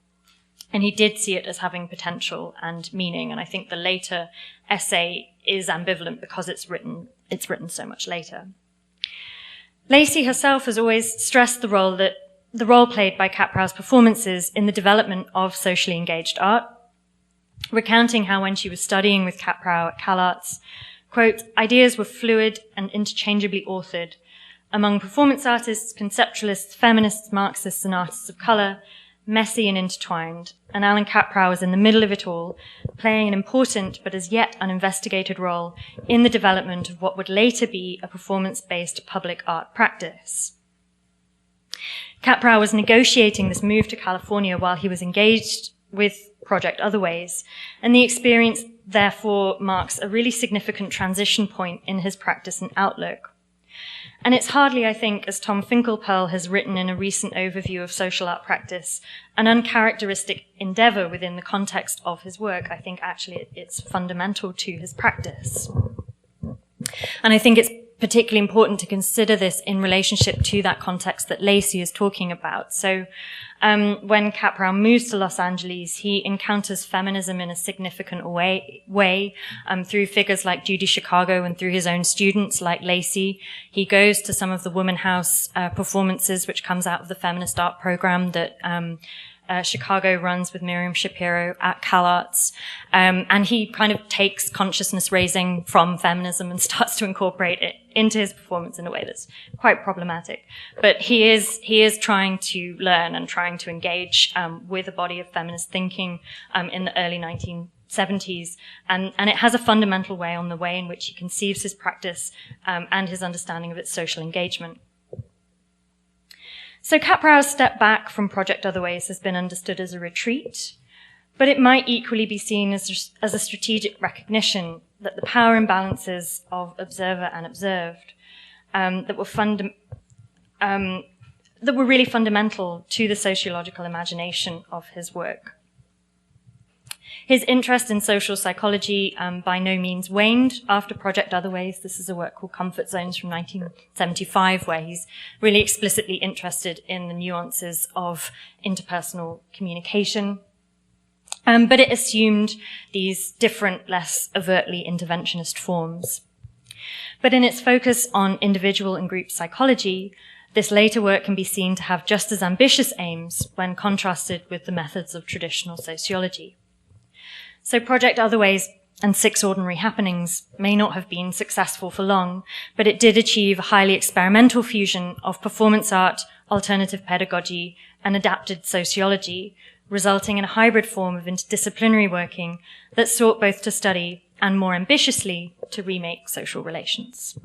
B: and he did see it as having potential and meaning. And I think the later essay is ambivalent because it's written so much later. Lacey herself has always stressed the role played by Kaprow's performances in the development of socially engaged art, recounting how when she was studying with Kaprow at CalArts, quote, ideas were fluid and interchangeably authored among performance artists, conceptualists, feminists, Marxists, and artists of color, messy and intertwined, and Allan Kaprow was in the middle of it all, playing an important but as yet uninvestigated role in the development of what would later be a performance-based public art practice. Kaprow was negotiating this move to California while he was engaged with Project Other Ways, and the experience therefore marks a really significant transition point in his practice and outlook. And it's hardly, I think, as Tom Finkelpearl has written in a recent overview of social art practice, an uncharacteristic endeavor within the context of his work. I think actually it's fundamental to his practice. And I think it's particularly important to consider this in relationship to that context that Lacey is talking about. So when Kaprow moves to Los Angeles, he encounters feminism in a significant way through figures like Judy Chicago and through his own students like Lacey. He goes to some of the Woman House performances, which comes out of the feminist art program that Chicago runs with Miriam Shapiro at CalArts. And he kind of takes consciousness raising from feminism and starts to incorporate it into his performance in a way that's quite problematic. But he is trying to learn and trying to engage with a body of feminist thinking in the early 1970s. And it has a fundamental way on the way in which he conceives his practice and his understanding of its social engagement. So Kaprow's step back from Project Other Ways has been understood as a retreat, but it might equally be seen as a strategic recognition that the power imbalances of observer and observed that were really fundamental to the sociological imagination of his work. His interest in social psychology by no means waned after Project Other Ways. This is a work called Comfort Zones from 1975, where he's really explicitly interested in the nuances of interpersonal communication. But it assumed these different, less overtly interventionist forms. But in its focus on individual and group psychology, this later work can be seen to have just as ambitious aims when contrasted with the methods of traditional sociology. So Project Other Ways and 6 Ordinary Happenings may not have been successful for long, but it did achieve a highly experimental fusion of performance art, alternative pedagogy, and adapted sociology, resulting in a hybrid form of interdisciplinary working that sought both to study and more ambitiously to remake social relations.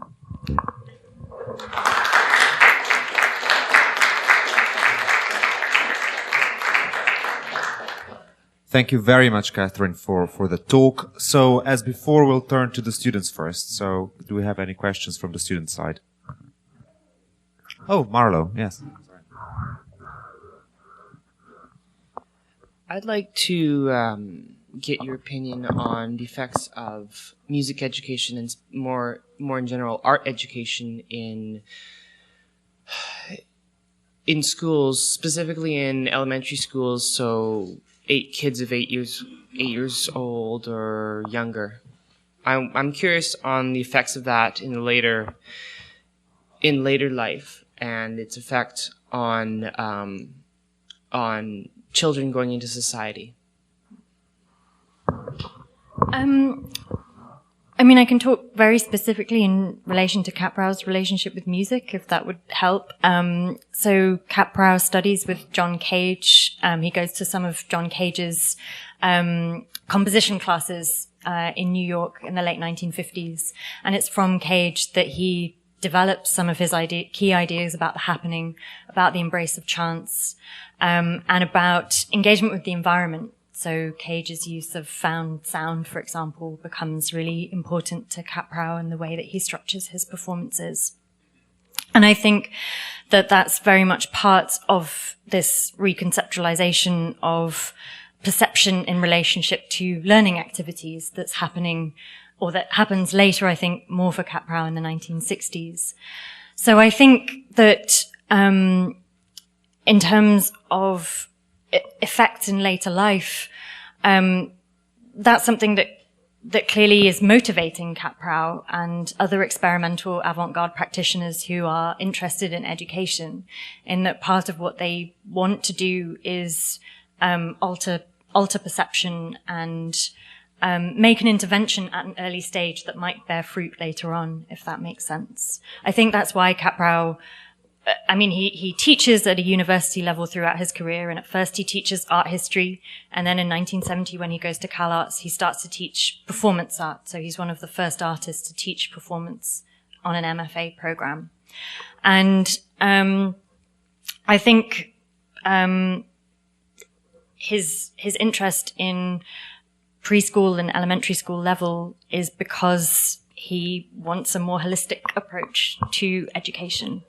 A: Thank you very much, Catherine, for the talk. So, as before, we'll turn to the students first. So, do we have any questions from the student side? Oh, Marlo, yes.
C: I'd like to get your opinion on the effects of music education and more in general art education in schools, specifically in elementary schools. So kids of 8 years old or younger. I'm curious on the effects of that in later life and its effect on children going into society.
B: I mean, I can talk very specifically in relation to Kaprow's relationship with music, if that would help. So Kaprow studies with John Cage. He goes to some of John Cage's composition classes in New York in the late 1950s. And it's from Cage that he develops some of his key ideas about the happening, about the embrace of chance, and about engagement with the environment. So Cage's use of found sound, for example, becomes really important to Kaprow and the way that he structures his performances. And I think that that's very much part of this reconceptualization of perception in relationship to learning activities that's happening, or that happens later, I think, more for Kaprow in the 1960s. So I think that in terms of effects in later life, that's something that clearly is motivating Kaprow and other experimental avant-garde practitioners who are interested in education, in that part of what they want to do is alter perception and make an intervention at an early stage that might bear fruit later on, if that makes sense. I think that's why Kaprow, he teaches at a university level throughout his career, and at first he teaches art history, and then in 1970 when he goes to Cal Arts, he starts to teach performance art. So he's one of the first artists to teach performance on an MFA program. And I think his interest in preschool and elementary school level is because he wants a more holistic approach to education.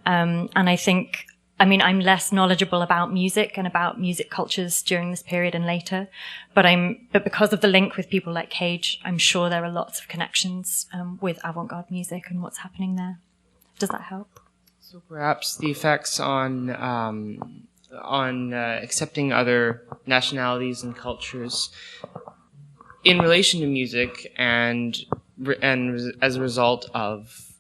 B: And I think, I'm less knowledgeable about music and about music cultures during this period and later, but because of the link with people like Cage, I'm sure there are lots of connections with avant-garde music and what's happening there. Does that help?
C: So perhaps the effects on accepting other nationalities and cultures in relation to music, and as a result of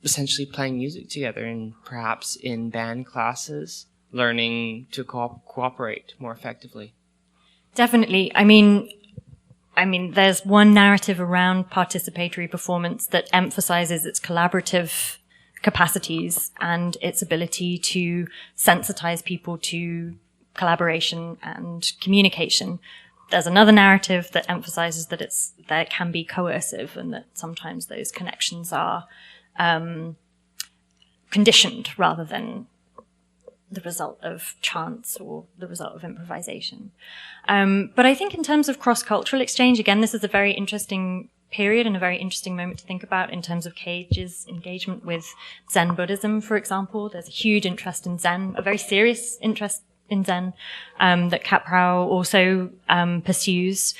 C: essentially playing music together, and perhaps in band classes, learning to cooperate more effectively.
B: Definitely. There's one narrative around participatory performance that emphasizes its collaborative capacities and its ability to sensitize people to collaboration and communication. There's another narrative that emphasizes that it can be coercive, and that sometimes those connections are conditioned rather than the result of chance or the result of improvisation. But I think in terms of cross-cultural exchange, again, this is a very interesting period and a very interesting moment to think about in terms of Cage's engagement with Zen Buddhism, for example. There's a huge interest in Zen, a very serious interest in Zen, that Kaprow also pursues.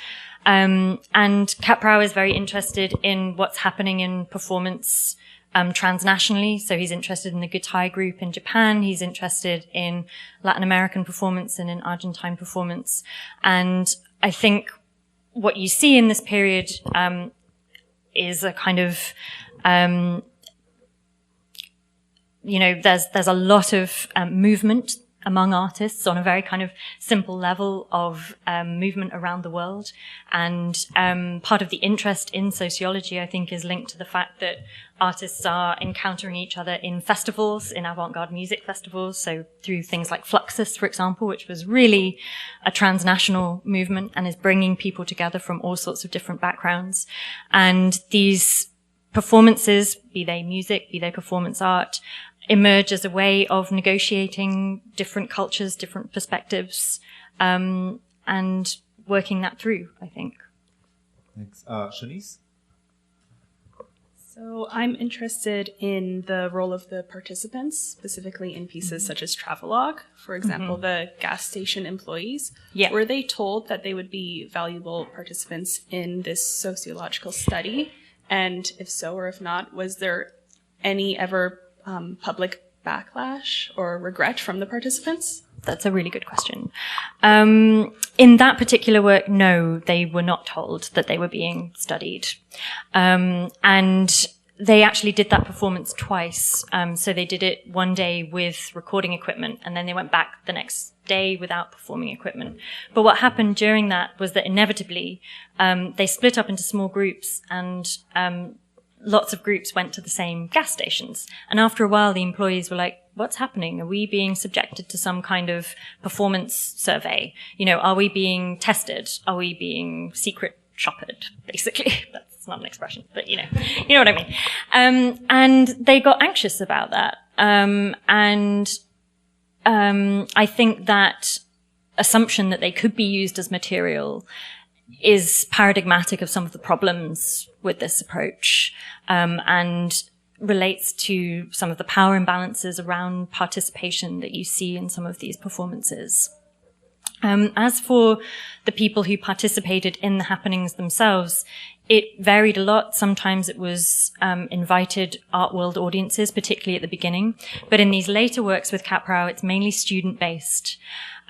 B: And Kaprow is very interested in what's happening in performance transnationally. So he's interested in the Gutai group in Japan. He's interested in Latin American performance and in Argentine performance. And I think what you see in this period is a kind of, there's a lot of movement among artists on a very kind of simple level of movement around the world. And part of the interest in sociology, I think, is linked to the fact that artists are encountering each other in festivals, in avant-garde music festivals. So through things like Fluxus, for example, which was really a transnational movement and is bringing people together from all sorts of different backgrounds. And these performances, be they music, be they performance art, emerge as a way of negotiating different cultures, different perspectives, and working that through, I think.
A: Thanks. Shanice?
D: So I'm interested in the role of the participants, specifically in pieces such as Travelogue. For example, the gas station employees.
B: Yeah.
D: Were they told that they would be valuable participants in this sociological study? And if so, or if not, was there any ever public backlash or regret from the participants?
B: That's a really good question. In that particular work, no, they were not told that they were being studied. And they actually did that performance twice. So they did it one day with recording equipment, and then they went back the next day without performing equipment. But what happened during that was that inevitably, they split up into small groups, and lots of groups went to the same gas stations. And after a while, the employees were like, what's happening? Are we being subjected to some kind of performance survey? Are we being tested? Are we being secret shoppered? Basically, that's It's not an expression, but you know what I mean. And they got anxious about that. I think that assumption that they could be used as material is paradigmatic of some of the problems with this approach, and relates to some of the power imbalances around participation that you see in some of these performances. As for the people who participated in the happenings themselves, it varied a lot. Sometimes it was invited art world audiences, particularly at the beginning. But in these later works with Kaprow, it's mainly student-based.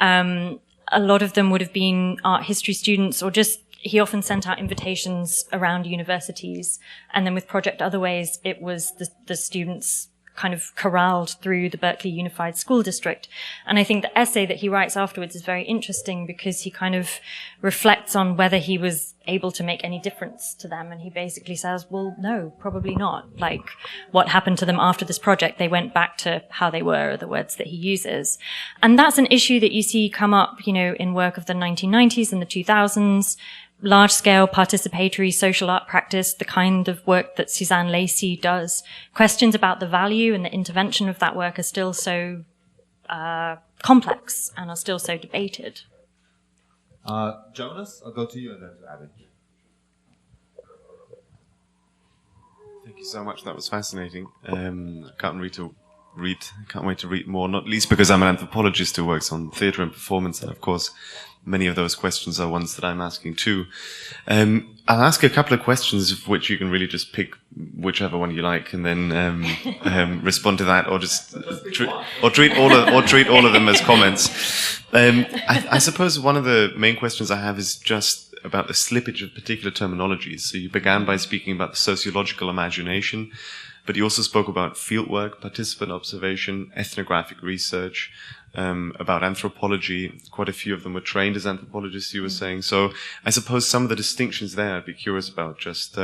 B: A lot of them would have been art history students, or just he often sent out invitations around universities. And then with Project Otherways, it was the students kind of corralled through the Berkeley Unified School District. And I think the essay that he writes afterwards is very interesting because he kind of reflects on whether he was able to make any difference to them. And he basically says, well, no, probably not. Like, what happened to them after this project? They went back to how they were, are the words that he uses. And that's an issue that you see come up, in work of the 1990s and the 2000s. Large-scale participatory social art practice, the kind of work that Suzanne Lacey does. Questions about the value and the intervention of that work are still so complex and are still so debated.
A: Jonas, I'll go to you and then to Abby.
E: Thank you so much. That was fascinating. Can't wait to read more, not least because I'm an anthropologist who works on theatre and performance, and of course, many of those questions are ones that I'm asking too. I'll ask a couple of questions of which you can really just pick whichever one you like, and then respond to that, or just treat all of them as comments. I suppose one of the main questions I have is just about the slippage of particular terminologies. So you began by speaking about the sociological imagination, but you also spoke about fieldwork, participant observation, ethnographic research, about anthropology. Quite a few of them were trained as anthropologists, you were saying. So I suppose some of the distinctions there I'd be curious about, just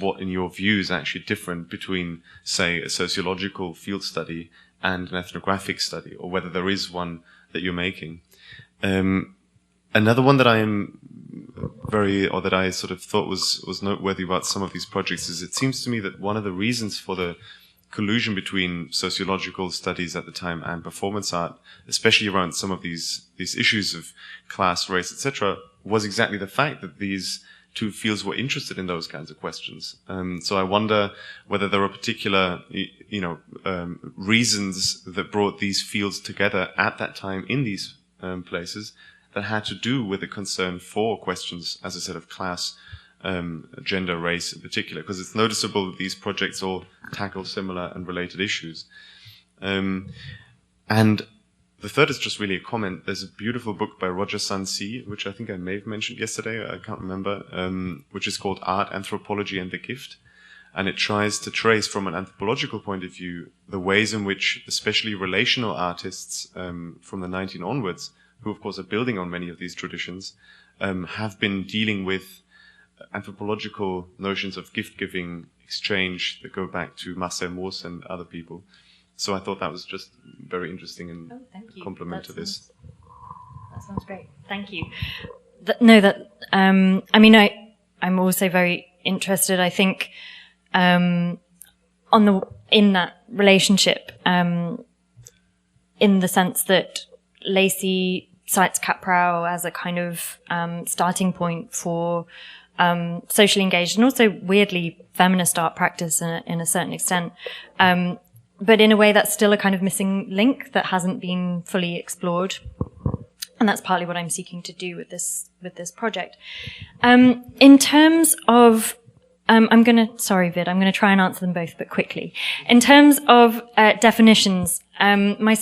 E: what in your view is actually different between, say, a sociological field study and an ethnographic study, or whether there is one that you're making. Another one that that I sort of thought was noteworthy about some of these projects is it seems to me that one of the reasons for the collusion between sociological studies at the time and performance art, especially around some of these issues of class, race, etc., was exactly the fact that these two fields were interested in those kinds of questions. So I wonder whether there are particular, reasons that brought these fields together at that time in these places that had to do with the concern for questions, as I said, of class, gender, race in particular, because it's noticeable that these projects all tackle similar and related issues. And the third is just really a comment. There's a beautiful book by Roger Sansi, which I think I may have mentioned yesterday, I can't remember, which is called Art, Anthropology and the Gift. And it tries to trace from an anthropological point of view the ways in which especially relational artists from the 19 onwards, who of course are building on many of these traditions, have been dealing with anthropological notions of gift-giving, exchange that go back to Marcel Mauss and other people. So I thought that was just very interesting and a compliment to this.
B: That sounds great. Thank you. I'm also very interested, I think, in that relationship, in the sense that Lacey cites Kaprow as a kind of starting point for socially engaged and also weirdly feminist art practice in a certain extent. But in a way that's still a kind of missing link that hasn't been fully explored. And that's partly what I'm seeking to do with this project. In terms of, sorry, Vid, I'm going to try and answer them both, but quickly. In terms of definitions, my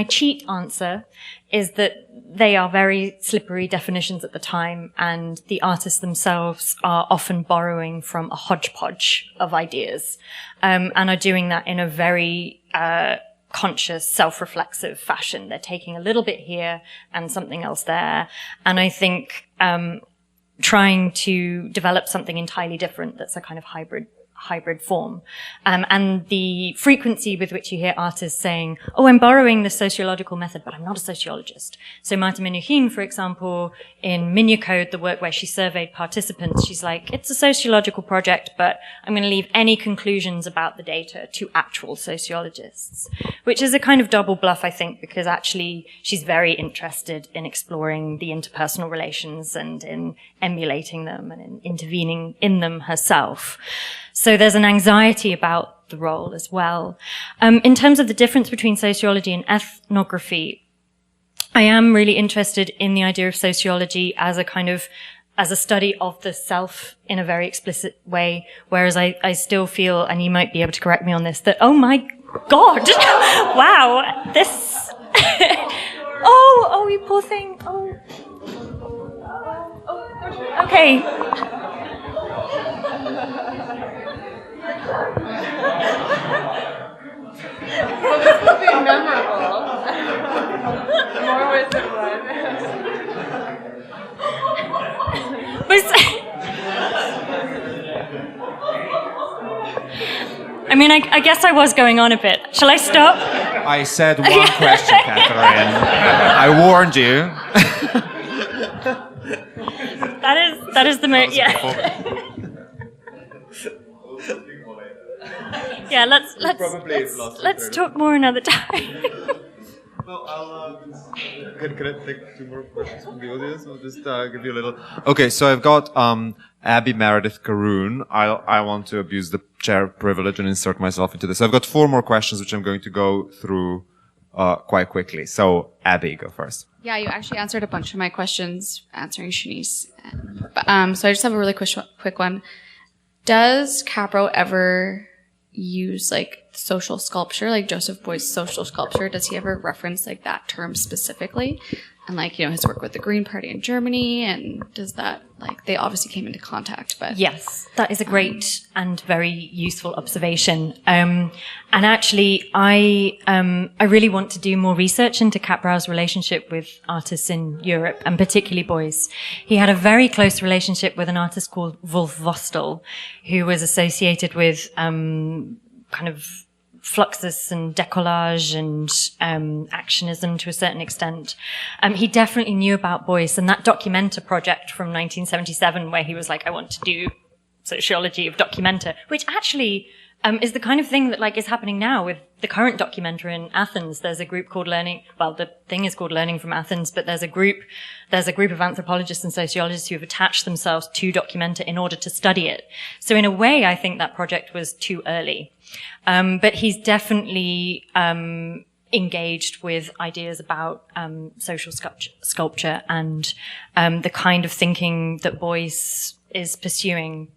B: cheat answer is that they are very slippery definitions at the time, and the artists themselves are often borrowing from a hodgepodge of ideas, and are doing that in a very conscious, self-reflexive fashion. They're taking a little bit here and something else there, and I think trying to develop something entirely different that's a kind of hybrid form. And the frequency with which you hear artists saying, oh, I'm borrowing the sociological method, but I'm not a sociologist. So Marta Minuchin, for example, in Minyacode, the work where she surveyed participants, she's like, it's a sociological project, but I'm going to leave any conclusions about the data to actual sociologists, which is a kind of double bluff, I think, because actually she's very interested in exploring the interpersonal relations and in emulating them and in intervening in them herself. So there's an anxiety about the role as well. In terms of the difference between sociology and ethnography, I am really interested in the idea of sociology as a study of the self in a very explicit way, whereas I still feel, and you might be able to correct me on this, that, oh my God, wow, this, oh, you poor thing, oh, okay.
F: Well, this will be memorable. More ways than one.
B: I mean, I guess I was going on a bit. Shall I stop?
A: I said one question, Catherine. I warned you.
B: That is the most, yeah. Yeah, let's talk more another time.
E: Well, can I take 2 more questions from the audience? I'll just give you a little. Okay, so I've got Abby Meredith Caroon. I want to abuse the chair privilege and insert myself into this. I've got 4 more questions which I'm going to go through quite quickly. So, Abby, go first.
F: Yeah, you actually answered a bunch of my questions answering Shanice. So I just have a really quick one. Does Kaprow ever use like social sculpture, like Joseph Beuys' social sculpture? Does he ever reference like that term specifically? And like, you know, his work with the Green Party in Germany, and does that, like, they obviously came into contact, but...
B: Yes, that is a great and very useful observation. And actually, I really want to do more research into Kaprow's relationship with artists in Europe, and particularly Beuys. He had a very close relationship with an artist called Wolf Vostel, who was associated with kind of fluxus and décollage and actionism to a certain extent. He definitely knew about Beuys, and that Documenta project from 1977 where he was like, I want to do sociology of Documenta, which actually is the kind of thing that like is happening now with the current Documenta in Athens. There's a group called the thing is called Learning from Athens, but there's a group of anthropologists and sociologists who have attached themselves to Documenta in order to study it. So in a way, I think that project was too early. But he's definitely engaged with ideas about social sculpture and the kind of thinking that Beuys is pursuing.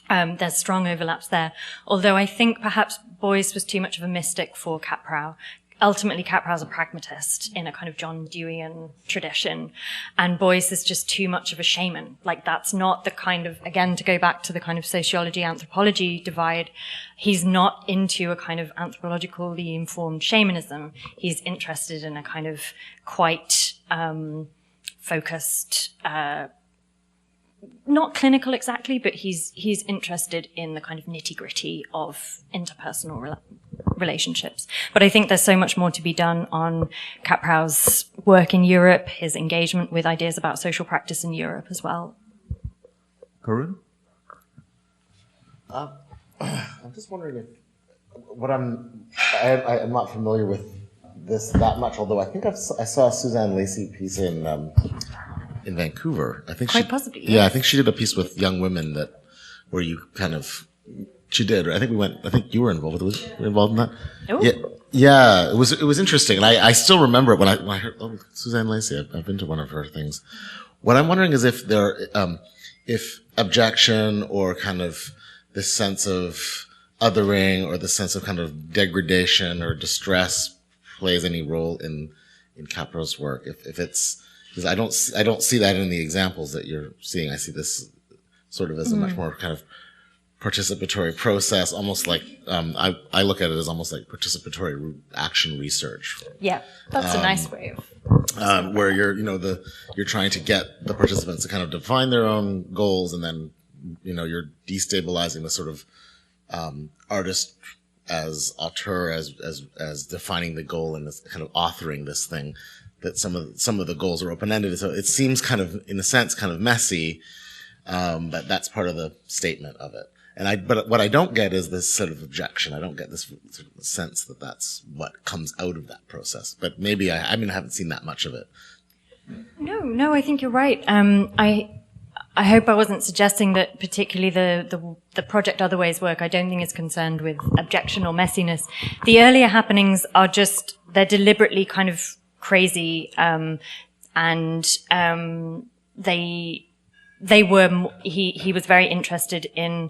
B: There's strong overlaps there. Although I think perhaps Beuys was too much of a mystic for Kaprow. Ultimately, Kaprow's a pragmatist in a kind of John Deweyan tradition. And Beuys is just too much of a shaman. Like, that's not the kind of, again, to go back to the kind of sociology-anthropology divide, he's not into a kind of anthropologically informed shamanism. He's interested in a kind of quite focused, not clinical exactly, but he's interested in the kind of nitty-gritty of interpersonal relationships. But I think there's so much more to be done on Kaprow's work in Europe, his engagement with ideas about social practice in Europe as well.
A: Karun?
G: I'm just wondering if I'm not familiar with this that much, although I think I saw a Suzanne Lacey piece in Vancouver. I think
B: Quite possibly.
G: Yeah, I think she did a piece with young women where you kind of, she did. I think you were involved with it. Were you involved in that?
B: Oh.
G: Yeah. It was interesting, and I still remember it when I heard Suzanne Lacey. I've been to one of her things. What I'm wondering is if if objection or kind of this sense of othering or the sense of kind of degradation or distress plays any role in Kaprow's work. If it's, because I don't see that in the examples that you're seeing. I see this sort of as a much more kind of participatory process, almost like I look at it as almost like participatory action research.
B: Yeah, that's a nice way of
G: where you're trying to get the participants to kind of define their own goals and then you're destabilizing the sort of, artist as auteur, as defining the goal and as kind of authoring this thing, that some of the goals are open-ended. So it seems kind of, in a sense, kind of messy. But that's part of the statement of it. But what I don't get is this sort of objection. I don't get this sort of sense that that's what comes out of that process. But maybe I haven't seen that much of it.
B: No, I think you're right. I hope I wasn't suggesting that particularly the Project Other Ways work, I don't think is concerned with objection or messiness. The earlier happenings are they're deliberately kind of crazy, he was very interested in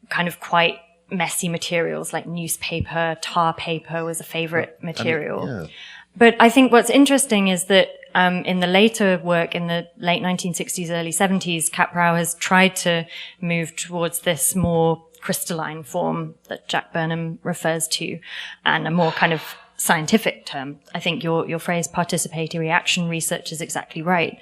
B: kind of quite messy materials like newspaper, tar paper was a favorite material.
G: Yeah.
B: But I think what's interesting is that in the later work, in the late 1960s, early 70s, Kaprow has tried to move towards this more crystalline form that Jack Burnham refers to, and a more kind of scientific term. I think your phrase participatory action research is exactly right.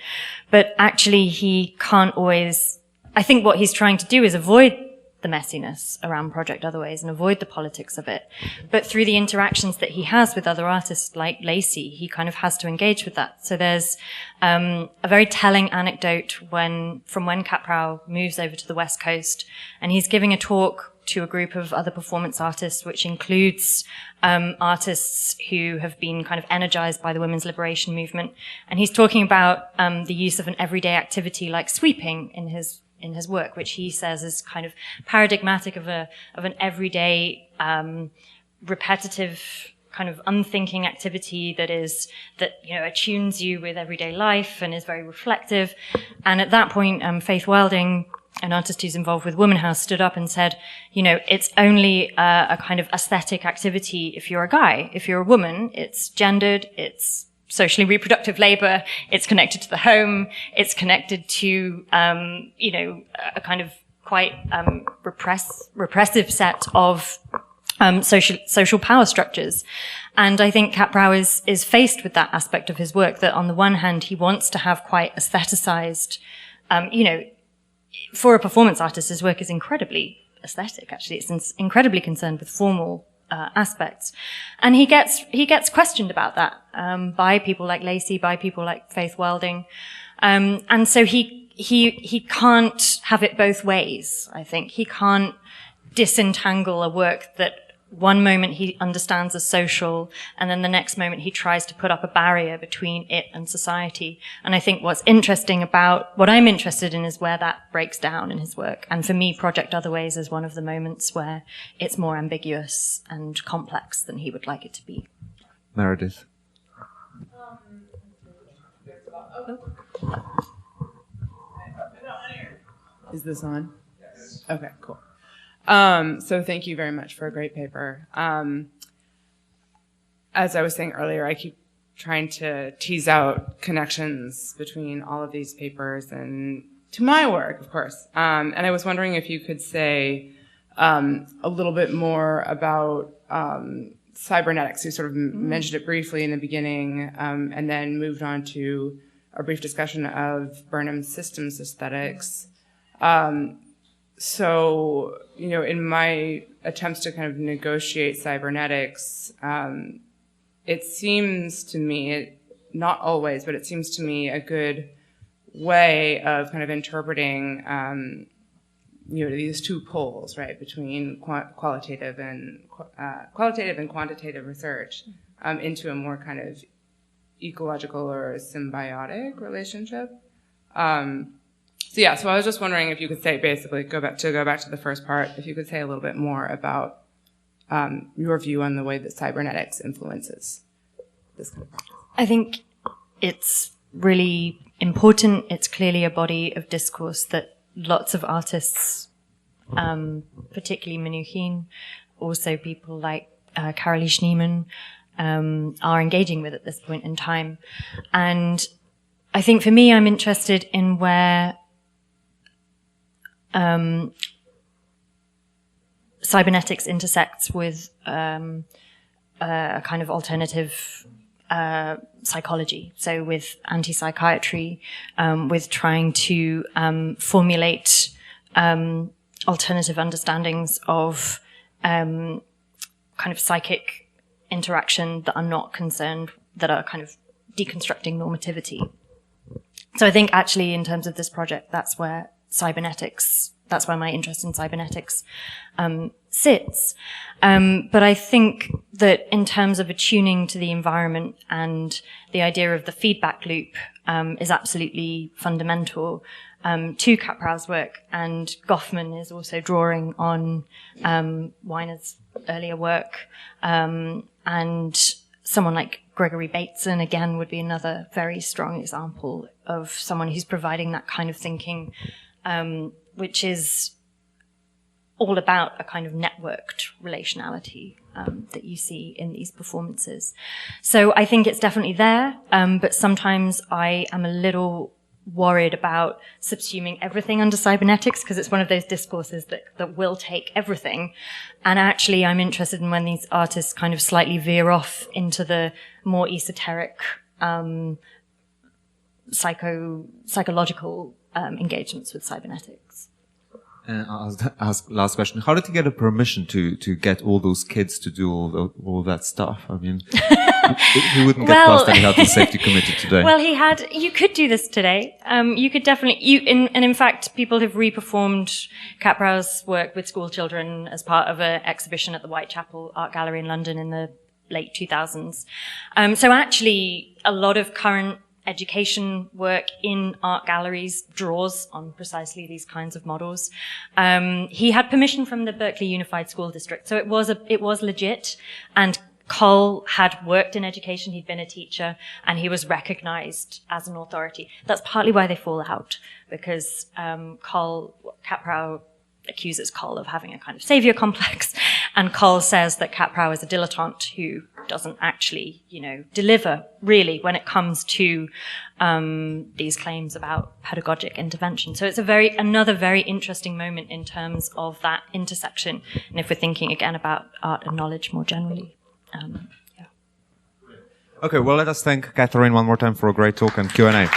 B: But actually he can't always, I think what he's trying to do is avoid the messiness around Project Other Ways and avoid the politics of it. But through the interactions that he has with other artists like Lacey, he kind of has to engage with that. So there's a very telling anecdote from when Kaprow moves over to the West Coast, and he's giving a talk to a group of other performance artists, which includes artists who have been kind of energized by the women's liberation movement. And he's talking about the use of an everyday activity like sweeping in his work, which he says is kind of paradigmatic of an everyday, repetitive, kind of unthinking activity that attunes you with everyday life and is very reflective. And at that point, Faith Wilding, an artist who's involved with Woman House, stood up and said, it's only a kind of aesthetic activity if you're a guy. If you're a woman, it's gendered, it's socially reproductive labor, it's connected to the home, it's connected to, a kind of quite repressive set of social power structures. And I think Kaprow is faced with that aspect of his work, that on the one hand, he wants to have quite aestheticized, for a performance artist, his work is incredibly aesthetic, actually. It's incredibly concerned with formal aspects. And he gets questioned about that by people like Lacey, by people like Faith Wilding. And so he can't have it both ways, I think. He can't disentangle a work that one moment he understands as social, and then the next moment he tries to put up a barrier between it and society. And I think what I'm interested in is where that breaks down in his work. And for me, Project Other Ways is one of the moments where it's more ambiguous and complex than he would like it to be.
A: Meredith.
H: Is this on? Yes. Okay, cool. So thank you very much for a great paper. As I was saying earlier, I keep trying to tease out connections between all of these papers and to my work, of course. And I was wondering if you could say a little bit more about cybernetics. You sort of mentioned it briefly in the beginning, and then moved on to a brief discussion of Burnham's systems aesthetics. So, in my attempts to kind of negotiate cybernetics, it seems to me, not always, but it seems to me a good way of kind of interpreting, these two poles, right, between qualitative and quantitative research, into a more kind of ecological or symbiotic relationship. So I was just wondering if you could say, basically, go back to the first part, if you could say a little bit more about your view on the way that cybernetics influences this kind of practice.
B: I think it's really important. It's clearly a body of discourse that lots of artists, particularly Minuchin, also people like Carolee Schneemann, are engaging with at this point in time. And I think for me, I'm interested in where cybernetics intersects with a kind of alternative psychology. So with anti-psychiatry, with trying to formulate alternative understandings of kind of psychic interaction that are not concerned, that are kind of deconstructing normativity. So I think actually in terms of this project, that's where my interest in cybernetics sits. But I think that in terms of attuning to the environment and the idea of the feedback loop is absolutely fundamental to Kaprow's work. And Goffman is also drawing on Weiner's earlier work. And someone like Gregory Bateson, again, would be another very strong example of someone who's providing that kind of thinking, which is all about a kind of networked relationality that you see in these performances. So I think it's definitely there, but sometimes I am a little worried about subsuming everything under cybernetics, because it's one of those discourses that will take everything. And actually, I'm interested in when these artists kind of slightly veer off into the more esoteric, psychological engagements with cybernetics.
A: I'll ask last question. How did you get a permission to get all those kids to do all that stuff? I mean, he wouldn't get past any health and safety committee today.
B: Well, you could do this today. You could definitely, and in fact, people have reperformed Kaprow's work with school children as part of an exhibition at the Whitechapel Art Gallery in London in the late 2000s. So actually, a lot of current education work in art galleries draws on precisely these kinds of models. He had permission from the Berkeley Unified School District, so it was legit. And Cole had worked in education; he'd been a teacher, and he was recognized as an authority. That's partly why they fall out, because Kaprow accuses Cole of having a kind of savior complex, and Cole says that Kaprow is a dilettante who doesn't actually, deliver really when it comes to these claims about pedagogic intervention. So it's another very interesting moment in terms of that intersection, and if we're thinking again about art and knowledge more generally.
A: Okay, well, let us thank Catherine one more time for a great talk and Q&A.